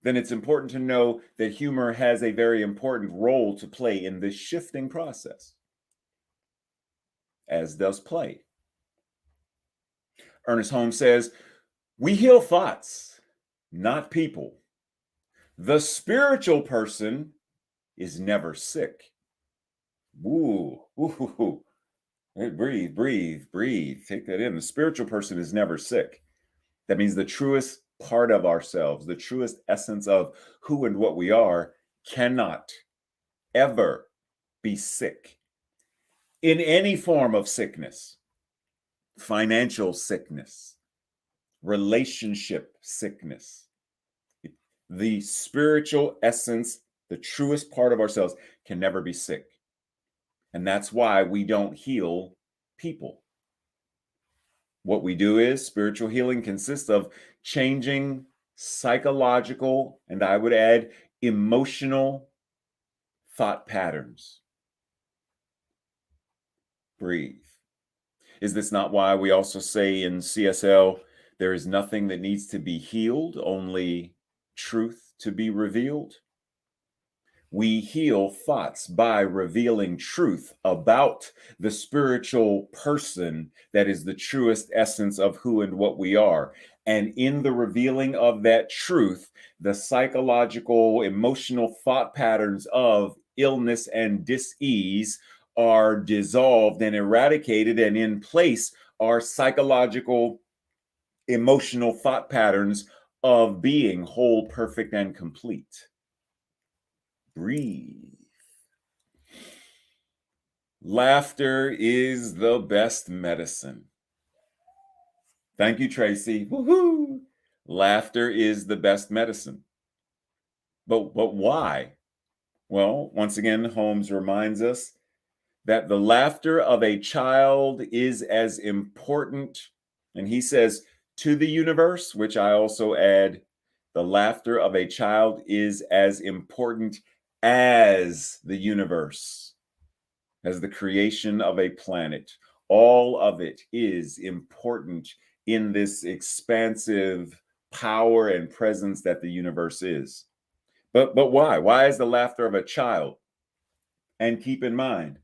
then it's important to know that humor has a very important role to play in this shifting process, as does play. Ernest Holmes says, we heal thoughts, not people. The spiritual person is never sick. Ooh, ooh. Hey, breathe, breathe, breathe. Take that in. The spiritual person is never sick. That means the truest part of ourselves, the truest essence of who and what we are, cannot ever be sick in any form of sickness, financial sickness, relationship sickness. The spiritual essence, the truest part of ourselves, can never be sick. And that's why we don't heal people. What we do is spiritual healing consists of changing psychological, and I would add emotional thought patterns. Breathe. Is this not why we also say in CSL, there is nothing that needs to be healed, only truth to be revealed? We heal thoughts by revealing truth about the spiritual person that is the truest essence of who and what we are. And in the revealing of that truth, the psychological, emotional thought patterns of illness and dis-ease are dissolved and eradicated, and in place are psychological, emotional thought patterns of being whole, perfect, and complete. Breathe. Laughter is the best medicine. Thank you, Tracy. Woohoo! Laughter is the best medicine. But why? Well, once again, Holmes reminds us that the laughter of a child is as important, and he says, to the universe, which I also add, the laughter of a child is as important as the universe, as the creation of a planet. All of it is important in this expansive power and presence that the universe is. But why? Why is the laughter of a child? And keep in mind,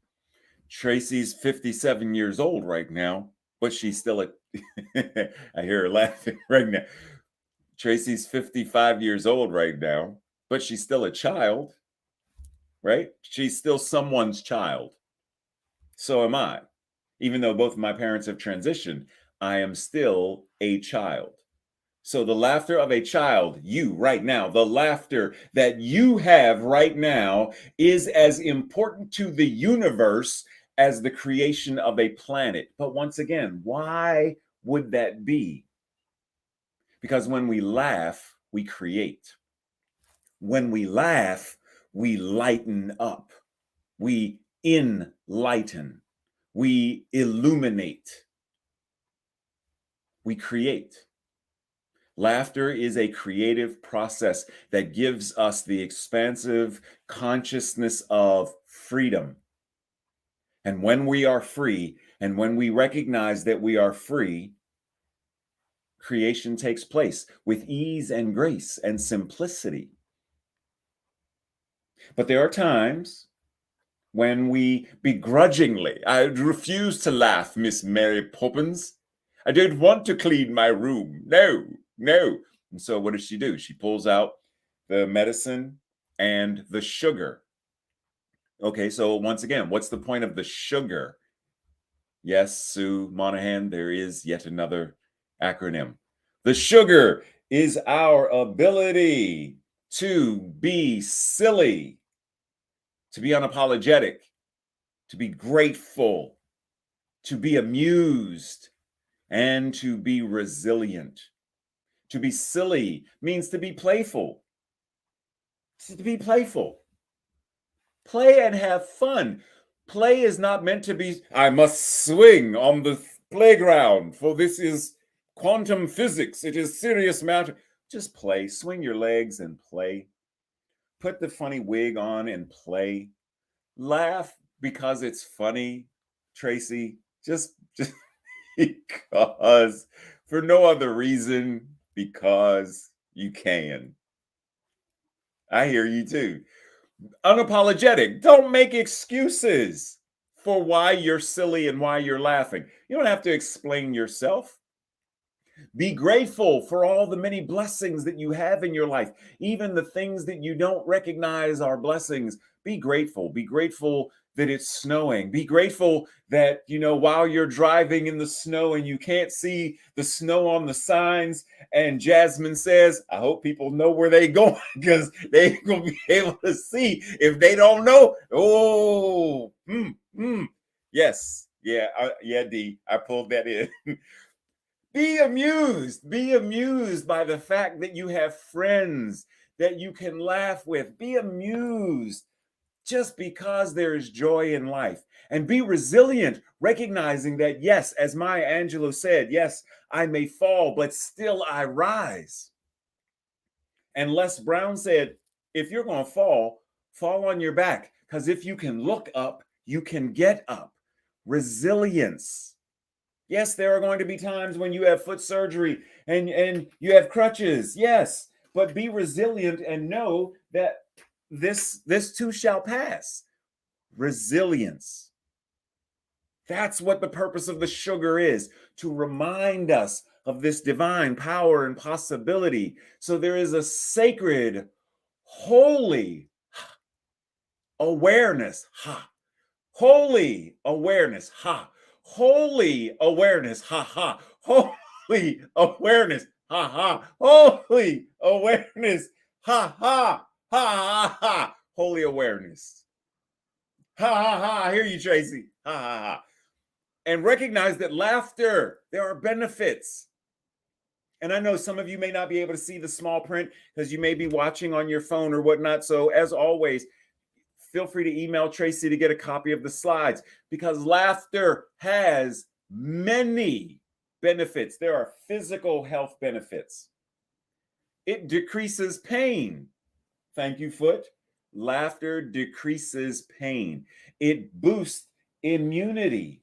Tracy's 57 years old right now, but she's still I hear her laughing right now. Tracy's 55 years old right now, but she's still a child, right? She's still someone's child. So am I. Even though both of my parents have transitioned, I am still a child. So the laughter of a child, you right now, the laughter that you have right now is as important to the universe as the creation of a planet. But once again, why would that be? Because when we laugh, we create. When we laugh, we lighten up. We enlighten. We illuminate. We create. Laughter is a creative process that gives us the expansive consciousness of freedom. And when we are free, and when we recognize that we are free, creation takes place with ease and grace and simplicity. But there are times when we begrudgingly, I refuse to laugh, Miss Mary Poppins. I don't want to clean my room. No. And so what does she do? She pulls out the medicine and the sugar. Okay, so once again, what's the point of the sugar? Yes, Sue Monahan, there is yet another acronym. The sugar is our ability to be silly, to be unapologetic, to be grateful, to be amused, and to be resilient. To be silly means to be playful. To be playful. Play and have fun. Play is not meant to be, I must swing on the playground, for this is quantum physics. It is serious matter. Just play. Swing your legs and play. Put the funny wig on and play. Laugh because it's funny, Tracy. Just because, for no other reason, because you can. I hear you too. Unapologetic. Don't make excuses for why you're silly and why you're laughing. You don't have to explain yourself. Be grateful for all the many blessings that you have in your life, even the things that you don't recognize are blessings. Be grateful. Be grateful that it's snowing. Be grateful that, while you're driving in the snow and you can't see the snow on the signs, and Jasmine says, I hope people know where they're going because they ain't going to be able to see if they don't know. Oh, yes. Yeah, D, I pulled that in. Be amused. Be amused by the fact that you have friends that you can laugh with. Be amused just because there is joy in life. And be resilient, recognizing that, yes, as Maya Angelou said, yes, I may fall, but still I rise. And Les Brown said, if you're going to fall on your back, because if you can look up, you can get up. Resilience. Yes, there are going to be times when you have foot surgery and you have crutches. Yes, but be resilient and know that this too shall pass. Resilience. That's what the purpose of the sugar is, to remind us of this divine power and possibility. So there is a sacred, holy awareness. Ha. Holy awareness. Ha. Holy awareness. Ha ha. Holy awareness. Ha ha. Holy awareness. Ha ha. Ha ha ha. Holy awareness. Ha ha ha. I hear you, Tracy. Ha ha ha. And recognize that laughter, there are benefits. And I know some of you may not be able to see the small print because you may be watching on your phone or whatnot. So as always, feel free to email Tracy to get a copy of the slides, because laughter has many benefits. There are physical health benefits. It decreases pain. Thank you, Foot. Laughter decreases pain. It boosts immunity.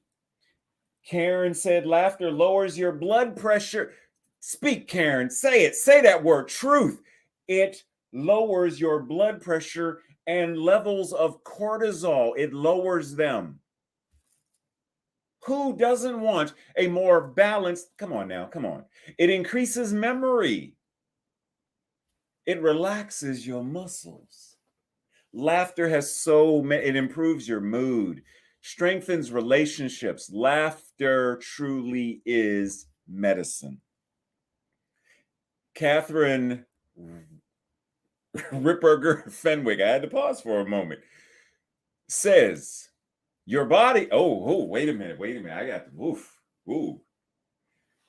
Karen said laughter lowers your blood pressure. Speak, Karen. Say it. Say that word, truth. It lowers your blood pressure and levels of cortisol. It lowers them. Who doesn't want a more balanced? Come on now, come on. It increases memory. It relaxes your muscles. Laughter has it improves your mood, strengthens relationships. Laughter truly is medicine. Catherine Ripperger Fenwick, I had to pause for a moment, says, your body, wait a minute. I got ooh.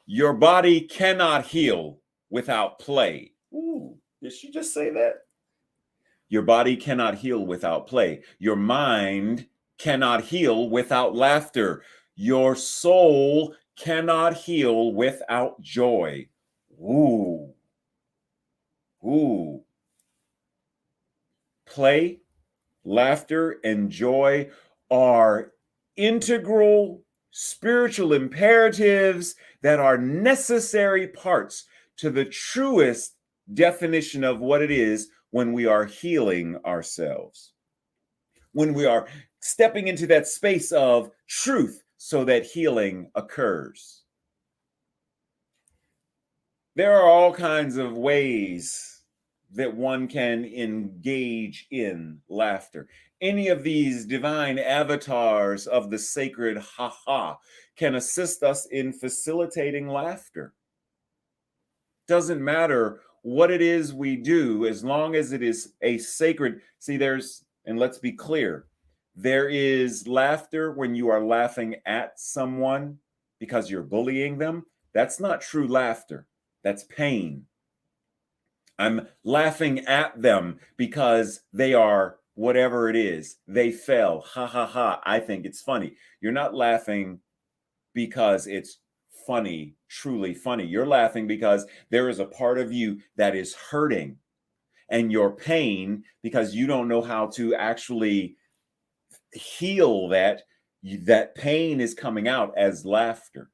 Your body cannot heal without play. Ooh, did she just say that? Your body cannot heal without play. Your mind cannot heal without laughter. Your soul cannot heal without joy. Ooh. Ooh. Play, laughter, and joy are integral spiritual imperatives that are necessary parts to the truest definition of what it is when we are healing ourselves, when we are stepping into that space of truth so that healing occurs. There are all kinds of ways that one can engage in laughter. Any of these divine avatars of the sacred ha-ha can assist us in facilitating laughter. Doesn't matter what it is we do, as long as it is a sacred, and let's be clear, there is laughter when you are laughing at someone because you're bullying them. That's not true laughter. That's pain. I'm laughing at them because they are whatever it is. They fell. Ha ha ha. I think it's funny. You're not laughing because it's funny, truly funny. You're laughing because there is a part of you that is hurting, and your pain because you don't know how to actually heal that pain is coming out as laughter.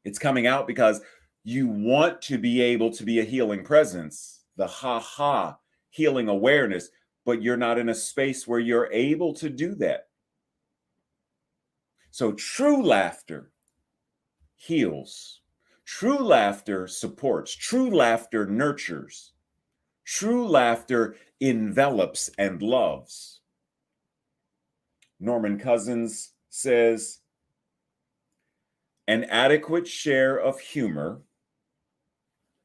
It's coming out because you want to be able to be a healing presence, the ha-ha, healing awareness, but you're not in a space where you're able to do that. So true laughter heals. True laughter supports. True laughter nurtures. True laughter envelops and loves. Norman Cousins says, an adequate share of humor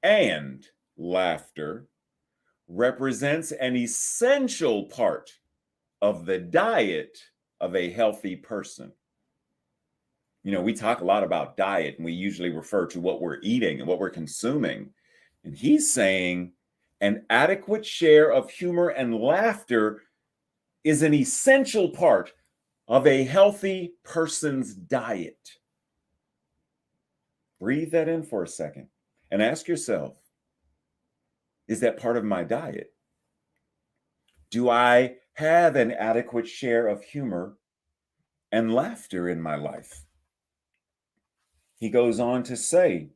and laughter represents an essential part of the diet of a healthy person. You know, we talk a lot about diet, and we usually refer to what we're eating and what we're consuming. And he's saying an adequate share of humor and laughter is an essential part of a healthy person's diet. Breathe that in for a second and ask yourself, is that part of my diet? Do I have an adequate share of humor and laughter in my life? he goes on to say,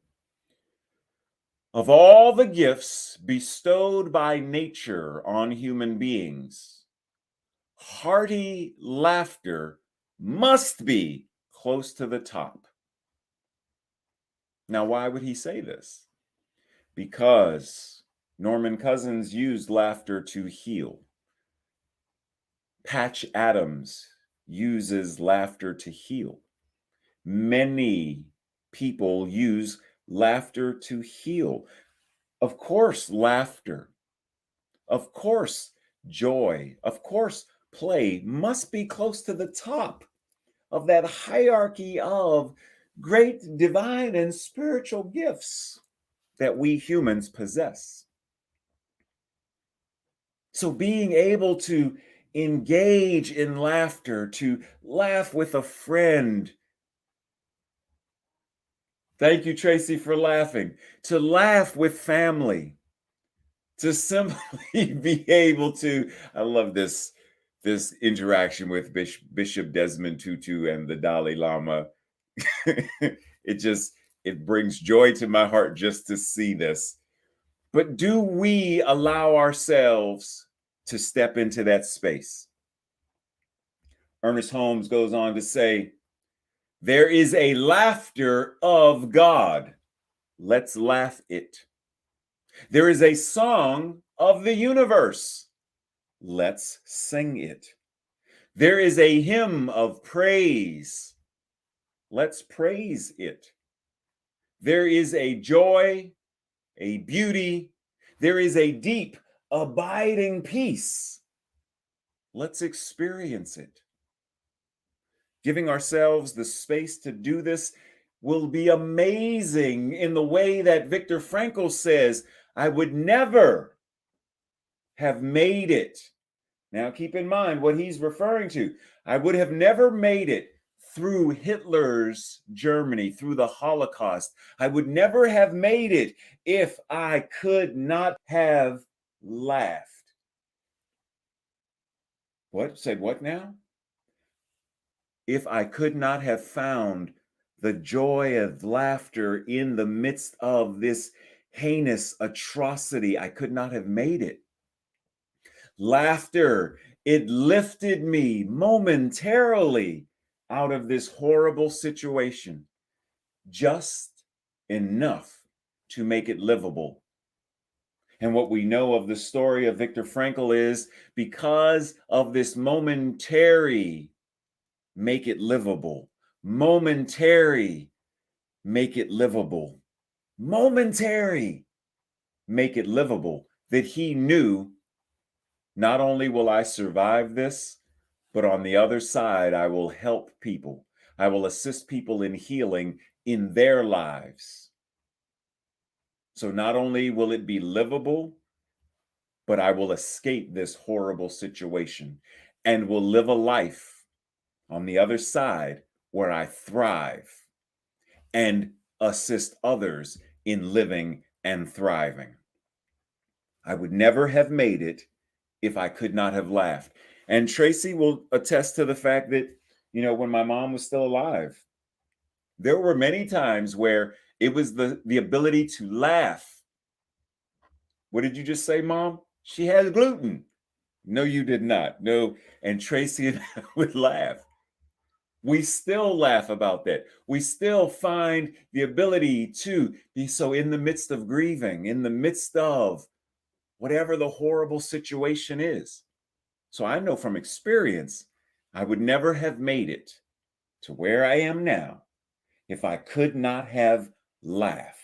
of all the gifts bestowed by nature on human beings, hearty laughter must be close to the top. Now, why would he say this? Because Norman Cousins used laughter to heal. Patch Adams uses laughter to heal. Many people use laughter to heal. Of course, laughter. Of course, joy. Of course, play must be close to the top of that hierarchy of great divine and spiritual gifts that we humans possess. So being able to engage in laughter, to laugh with a friend. Thank you, Tracy, for laughing. To laugh with family. To simply be able to, I love this interaction with Bishop Desmond Tutu and the Dalai Lama. It brings joy to my heart just to see this. But do we allow ourselves to step into that space? Ernest Holmes goes on to say, there is a laughter of God. Let's laugh it. There is a song of the universe. Let's sing it. There is a hymn of praise. Let's praise it. There is a joy, a beauty. There is a deep, abiding peace. Let's experience it. Giving ourselves the space to do this will be amazing in the way that Viktor Frankl says, I would never have made it. Now keep in mind what he's referring to. I would have never made it through Hitler's Germany, through the Holocaust. I would never have made it if I could not have laughed. What? Said what now? If I could not have found the joy of laughter in the midst of this heinous atrocity, I could not have made it. Laughter, it lifted me momentarily out of this horrible situation, just enough to make it livable. And what we know of the story of Viktor Frankl is because of this momentary make it livable, momentary make it livable, momentary make it livable, that he knew not only will I survive this, but on the other side, I will help people. I will assist people in healing in their lives. So not only will it be livable, but I will escape this horrible situation and will live a life on the other side where I thrive and assist others in living and thriving. I would never have made it if I could not have laughed. And Tracy will attest to the fact that, when my mom was still alive, there were many times where it was the ability to laugh. What did you just say, Mom? She has gluten. No, you did not. No. And Tracy and I would laugh. We still laugh about that. We still find the ability to be so in the midst of grieving, in the midst of whatever the horrible situation is. So I know from experience, I would never have made it to where I am now if I could not have laughed,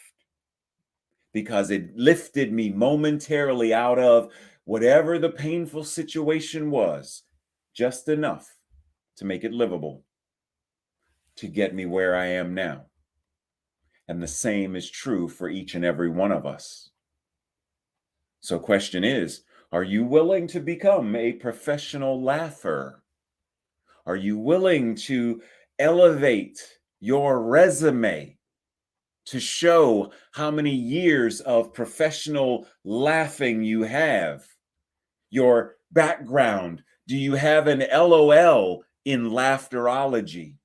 because it lifted me momentarily out of whatever the painful situation was, just enough to make it livable, to get me where I am now. And the same is true for each and every one of us. So question is, are you willing to become a professional laugher? Are you willing to elevate your resume to show how many years of professional laughing you have? Your background, do you have an LOL in laughterology?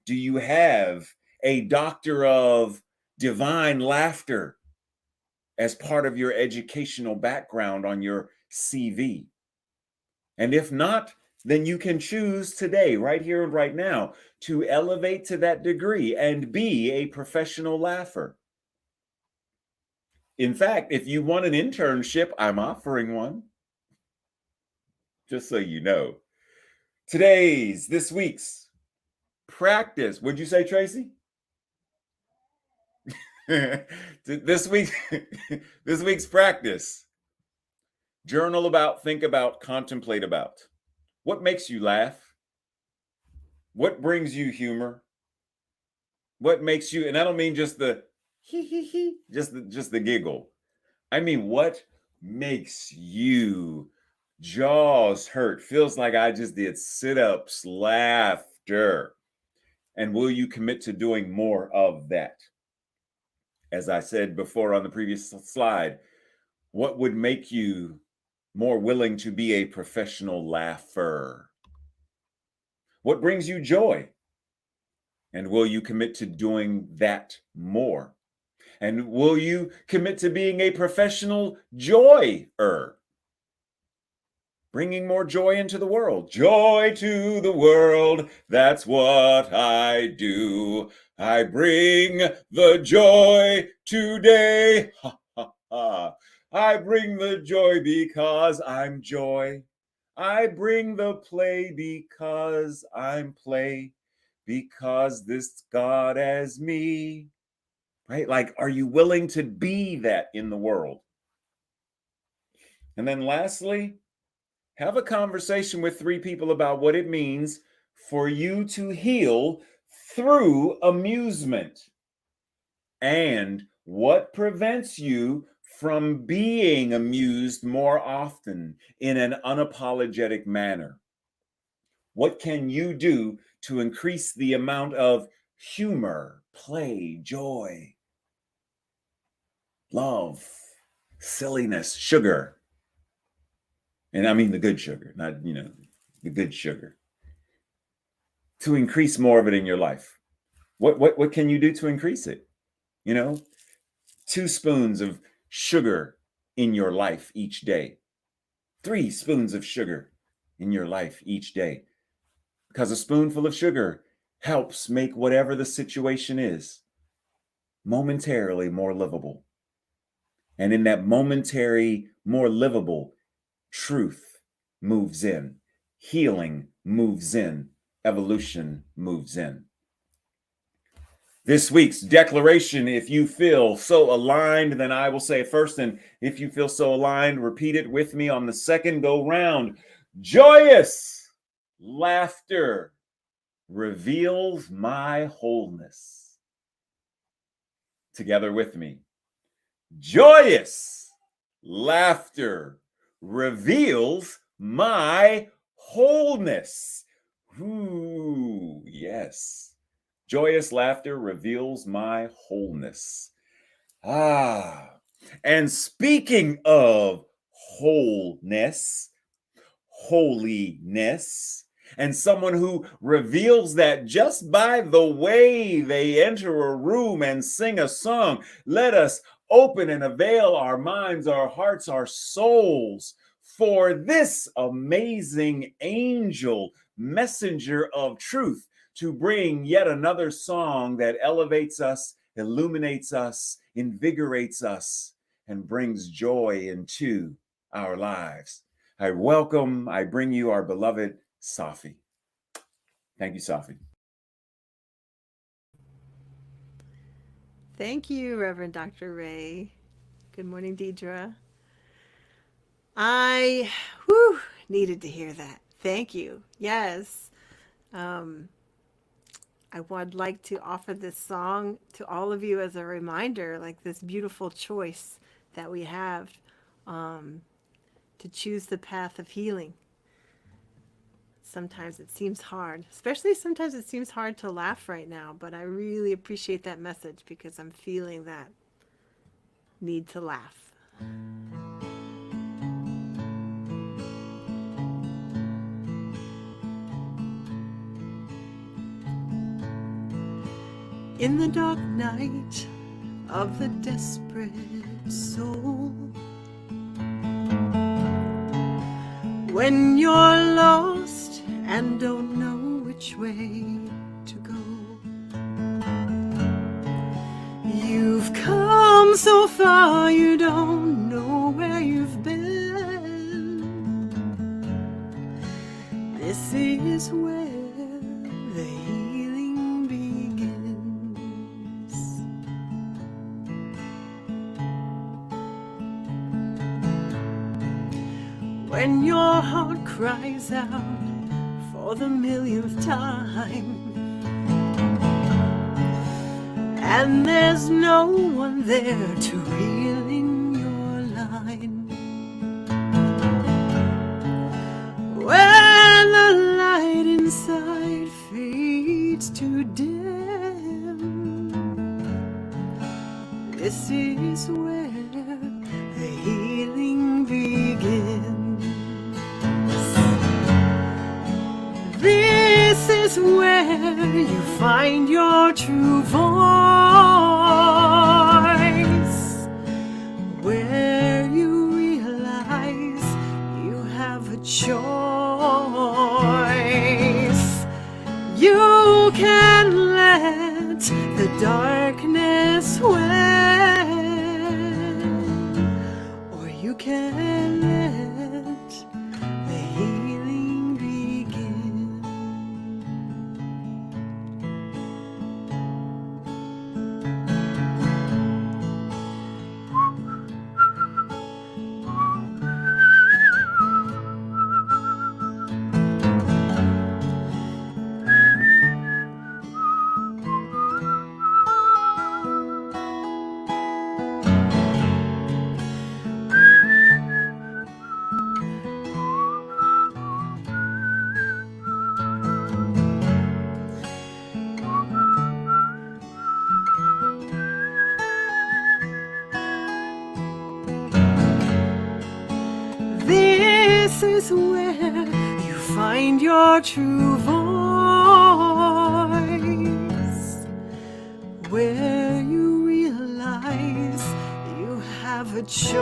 Do you have a doctor of divine laughter as part of your educational background on your CV. And if not, then you can choose today, right here and right now, to elevate to that degree and be a professional laugher. In fact, if you want an internship, I'm offering one. Just so you know. This week's practice. Would you say, Tracy? this week's practice. Journal about, think about, contemplate about. What makes you laugh? What brings you humor? What makes you, and I don't mean just the hee, just the giggle. I mean, what makes you jaws hurt? Feels like I just did sit-ups, laughter. And will you commit to doing more of that? As I said before on the previous slide, what would make you more willing to be a professional laugher? What brings you joy? And will you commit to doing that more? And will you commit to being a professional joyer? Bringing more joy into the world. Joy to the world, that's what I do. I bring the joy today. Ha, ha, ha. I bring the joy because I'm joy. I bring the play because I'm play. Because this God as me. Right? Like, are you willing to be that in the world? And then lastly, have a conversation with 3 people about what it means for you to heal through amusement and what prevents you from being amused more often in an unapologetic manner. What can you do to increase the amount of humor, play, joy, love, silliness, sugar? And I mean the good sugar, not, the good sugar. To increase more of it in your life. What can you do to increase it? 2 spoons of sugar in your life each day. 3 spoons of sugar in your life each day. Because a spoonful of sugar helps make whatever the situation is momentarily more livable. And in that momentary, more livable, truth moves in, healing moves in, evolution moves in. This week's declaration, if you feel so aligned, then I will say it first. And if you feel so aligned, repeat it with me on the second go round. Joyous laughter reveals my wholeness. Together with me. Joyous laughter reveals my wholeness. Ooh, yes. Joyous laughter reveals my wholeness. And speaking of wholeness, holiness, and someone who reveals that just by the way they enter a room and sing a song, let us open and avail our minds, our hearts, our souls for this amazing angel, messenger of truth, to bring yet another song that elevates us, illuminates us, invigorates us, and brings joy into our lives. I bring you our beloved Sahffi. Thank you, Sahffi. Thank you, Reverend Dr. Ray. Good morning, Dedra. I needed to hear that. Thank you. Yes. I would like to offer this song to all of you as a reminder, like this beautiful choice that we have to choose the path of healing. Sometimes it seems hard, especially sometimes it seems hard to laugh right now, but I really appreciate that message because I'm feeling that need to laugh. in the dark night of the desperate soul. When you're lost and don't know which way to go, you've come so far you don't know where you've been. This is where the healing begins. When your heart cries out for the millionth time, and there's no one there to reel in your line, when the light inside fades to dim, this is where the healing begins. This is where you find your true voice, where you realize you have a choice. You can let the darkness win, or you can let the healing begin. This is where you find your true voice, where you realize you have a choice.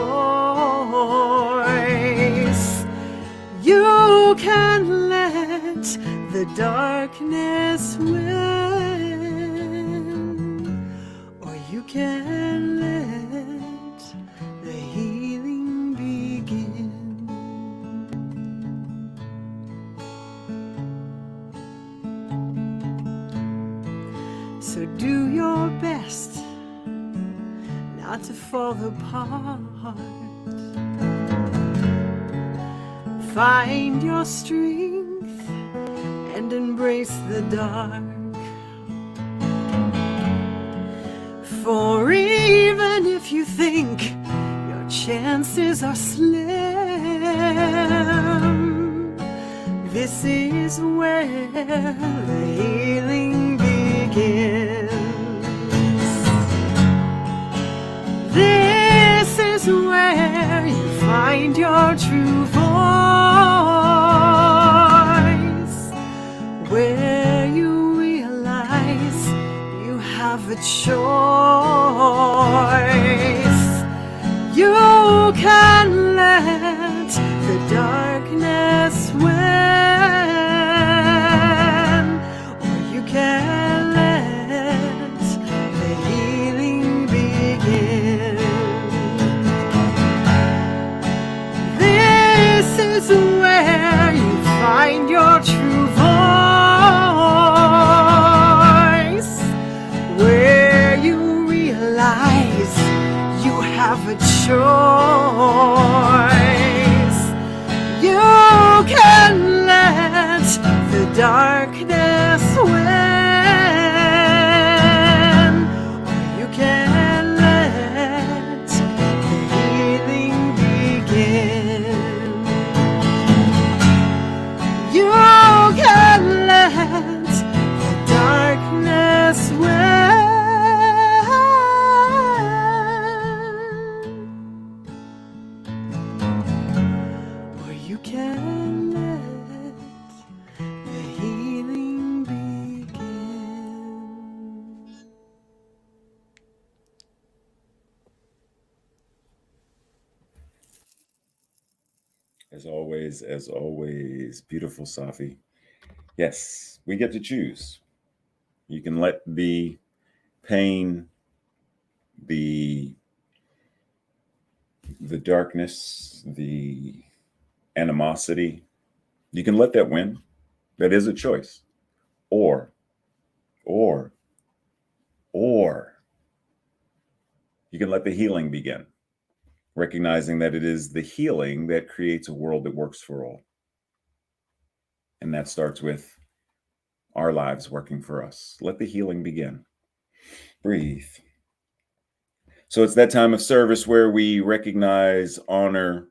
You can let the darkness win, or you can let the healing begin. So do your best not to fall apart. Find your strength and embrace the dark. For even if you think your chances are slim, this is where the healing begins. This is where you find your true voice, where you realize you have a choice. You can let the darkness win, or you can let the healing begin. This is where you find your true voice, where you realize you have a choice. You can let the darkness win, or you can let the healing begin. You can let the darkness win, or you can let the healing begin. as always, beautiful, Sahffi. Yes, we get to choose. You can let the pain, the darkness, the animosity, you can let that win. That is a choice. Or you can let the healing begin, recognizing that it is the healing that creates a world that works for all. And that starts with our lives working for us. Let the healing begin. Breathe. So it's that time of service where we recognize, honor,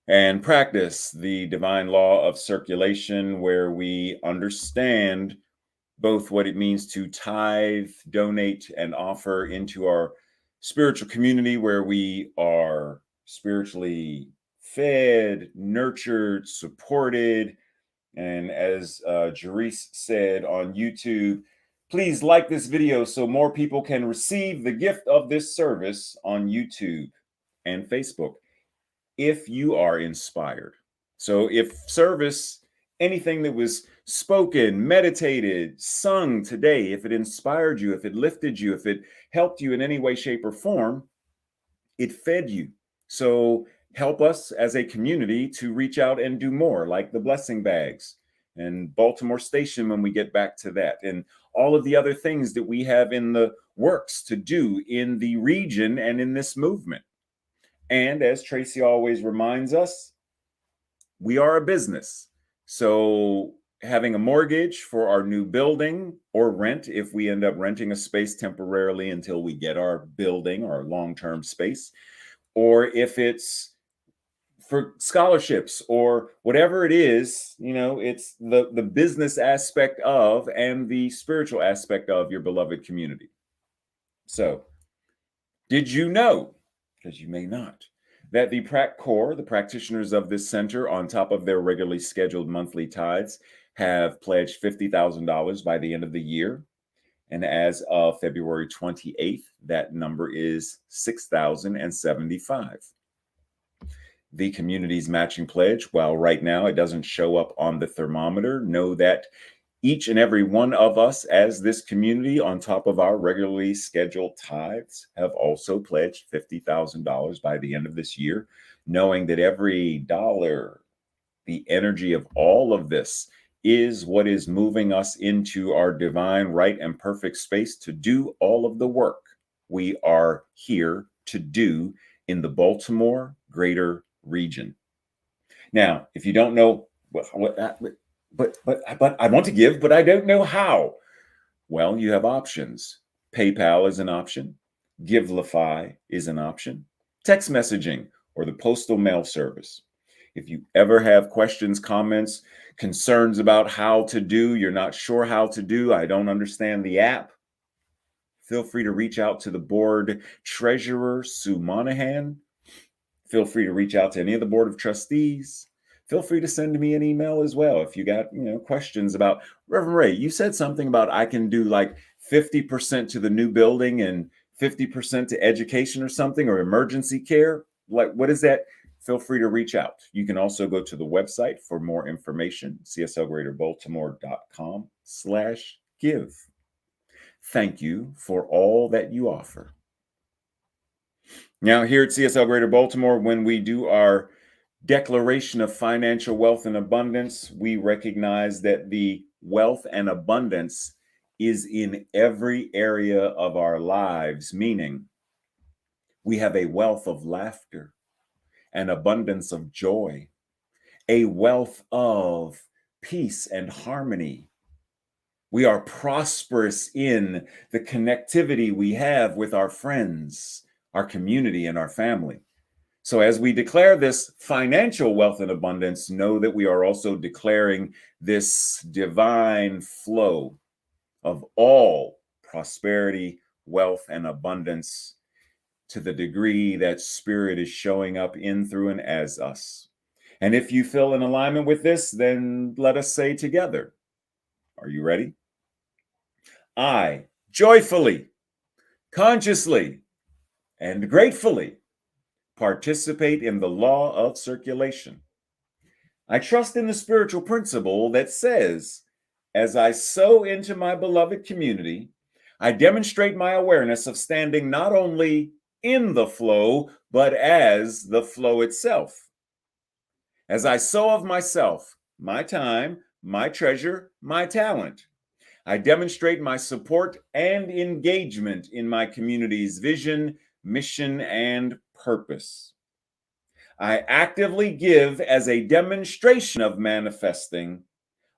and practice the divine law of circulation, where we understand both what it means to tithe, donate, and offer into our spiritual community, where we are spiritually fed, nurtured, supported. And as Jerice said on YouTube, please like this video so more people can receive the gift of this service on YouTube and Facebook if you are inspired. So if service, anything that was spoken, meditated, sung today, if it inspired you, if it lifted you, if it helped you in any way, shape, or form, it fed you. So help us as a community to reach out and do more, like the blessing bags and Baltimore Station when we get back to that, and all of the other things that we have in the works to do in the region and in this movement. And as Tracy always reminds us, we are a business. So having a mortgage for our new building, or rent if we end up renting a space temporarily until we get our building, our long-term space, or if it's for scholarships or whatever it is, it's the business aspect of and the spiritual aspect of your beloved community. So did you know, because you may not, that the Prac Core, the practitioners of this center, on top of their regularly scheduled monthly tithes, have pledged $50,000 by the end of the year. And as of February 28th, that number is $6,075. The community's matching pledge, while right now it doesn't show up on the thermometer, know that each and every one of us as this community, on top of our regularly scheduled tithes, have also pledged $50,000 by the end of this year, knowing that every dollar, the energy of all of this, is what is moving us into our divine, right, and perfect space to do all of the work we are here to do in the Baltimore greater region. Now, if you don't know but I want to give, but I don't know how. Well, you have options. PayPal is an option. Givelify is an option. Text messaging or the postal mail service. If you ever have questions, comments, concerns about how to do, you're not sure how to do, I don't understand the app, feel free to reach out to the board treasurer, Sue Monahan. Feel free to reach out to any of the board of trustees. Feel free to send me an email as well if you got questions about, Reverend Ray, you said something about I can do like 50% to the new building and 50% to education or something, or emergency care. Like, what is that? Feel free to reach out. You can also go to the website for more information, cslgreaterbaltimore.com/give. Thank you for all that you offer. Now, here at CSL Greater Baltimore, when we do our declaration of financial wealth and abundance, we recognize that the wealth and abundance is in every area of our lives, meaning we have a wealth of laughter, an abundance of joy, a wealth of peace and harmony. We are prosperous in the connectivity we have with our friends, our community, and our family. So as we declare this financial wealth and abundance, know that we are also declaring this divine flow of all prosperity, wealth, and abundance to the degree that Spirit is showing up in, through, and as us. And if you feel in alignment with this, then let us say together, are you ready? I joyfully, consciously, and gratefully participate in the law of circulation. I trust in the spiritual principle that says, as I sow into my beloved community, I demonstrate my awareness of standing not only in the flow, but as the flow itself. As I sow of myself, my time, my treasure, my talent, I demonstrate my support and engagement in my community's vision, mission, and purpose. I actively give as a demonstration of manifesting,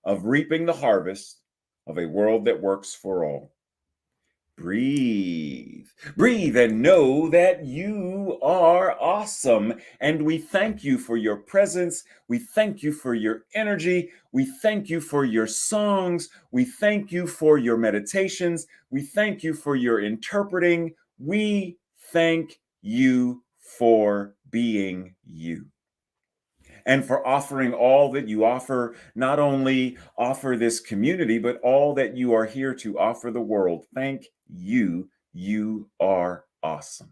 of reaping the harvest of a world that works for all. Breathe, breathe, and know that you are awesome. And we thank you for your presence. We thank you for your energy. We thank you for your songs. We thank you for your meditations. We thank you for your interpreting. We thank you for being you, and for offering all that you offer, not only offer this community, but all that you are here to offer the world. Thank you. You are awesome.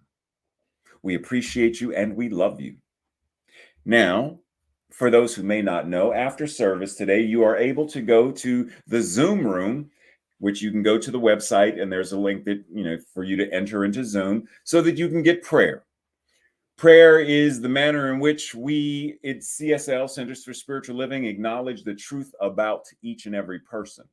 We appreciate you and we love you. Now, for those who may not know, after service today, you are able to go to the Zoom room, which you can go to the website, and there's a link that, for you to enter into Zoom so that you can get prayer. Prayer is the manner in which we at CSL, Centers for Spiritual Living, acknowledge the truth about each and every person.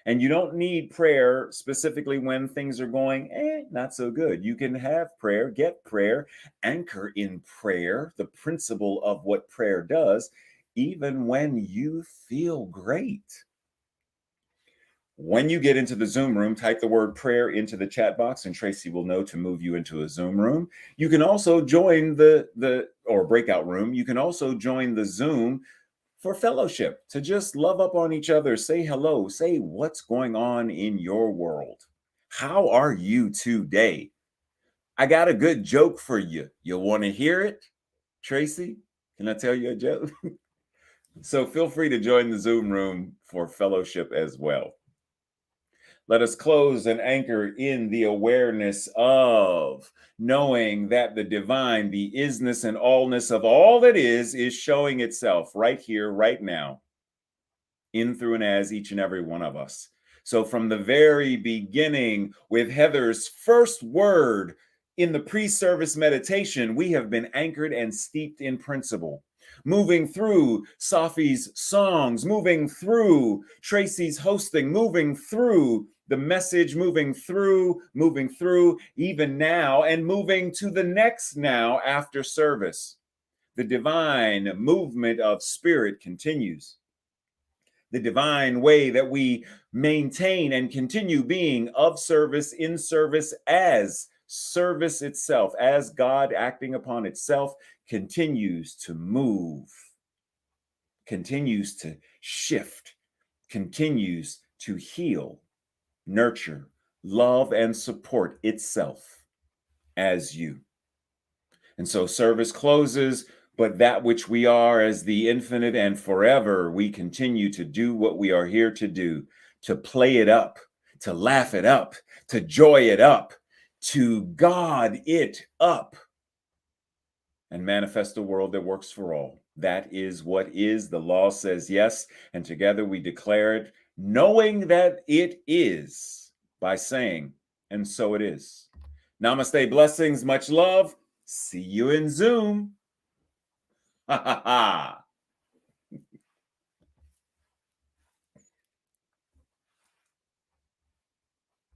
And you don't need prayer specifically when things are going not so good. You can have prayer, get prayer, anchor in prayer, the principle of what prayer does, even when you feel great. When you get into the Zoom room, type the word prayer into the chat box and Tracy will know to move you into a Zoom room. You can also join the breakout room. You can also join the Zoom for fellowship, to just love up on each other, say hello, say what's going on in your world. How are you today? I got a good joke for you. You want to hear it? Tracy, can I tell you a joke? So feel free to join the Zoom room for fellowship as well. Let us close and anchor in the awareness of knowing that the divine, the isness and allness of all that is showing itself right here, right now, in, through, and as each and every one of us. So from the very beginning, with Heather's first word in the pre-service meditation, we have been anchored and steeped in principle. Moving through Sahffi's songs, moving through Tracy's hosting, moving through the message, moving through, even now, and moving to the next now after service. The divine movement of spirit continues. The divine way that we maintain and continue being of service, in service, as service itself, as God acting upon itself, continues to move, continues to shift, continues to heal, nurture, love, and support itself as you. And so service closes, but that which we are as the infinite and forever, we continue to do what we are here to do, to play it up, to laugh it up, to joy it up, to God it up, and manifest a world that works for all. That is what is. The law says yes, and together we declare it, knowing that it is, by saying, and so it is. Namaste, blessings, much love. See you in Zoom. Ha ha ha.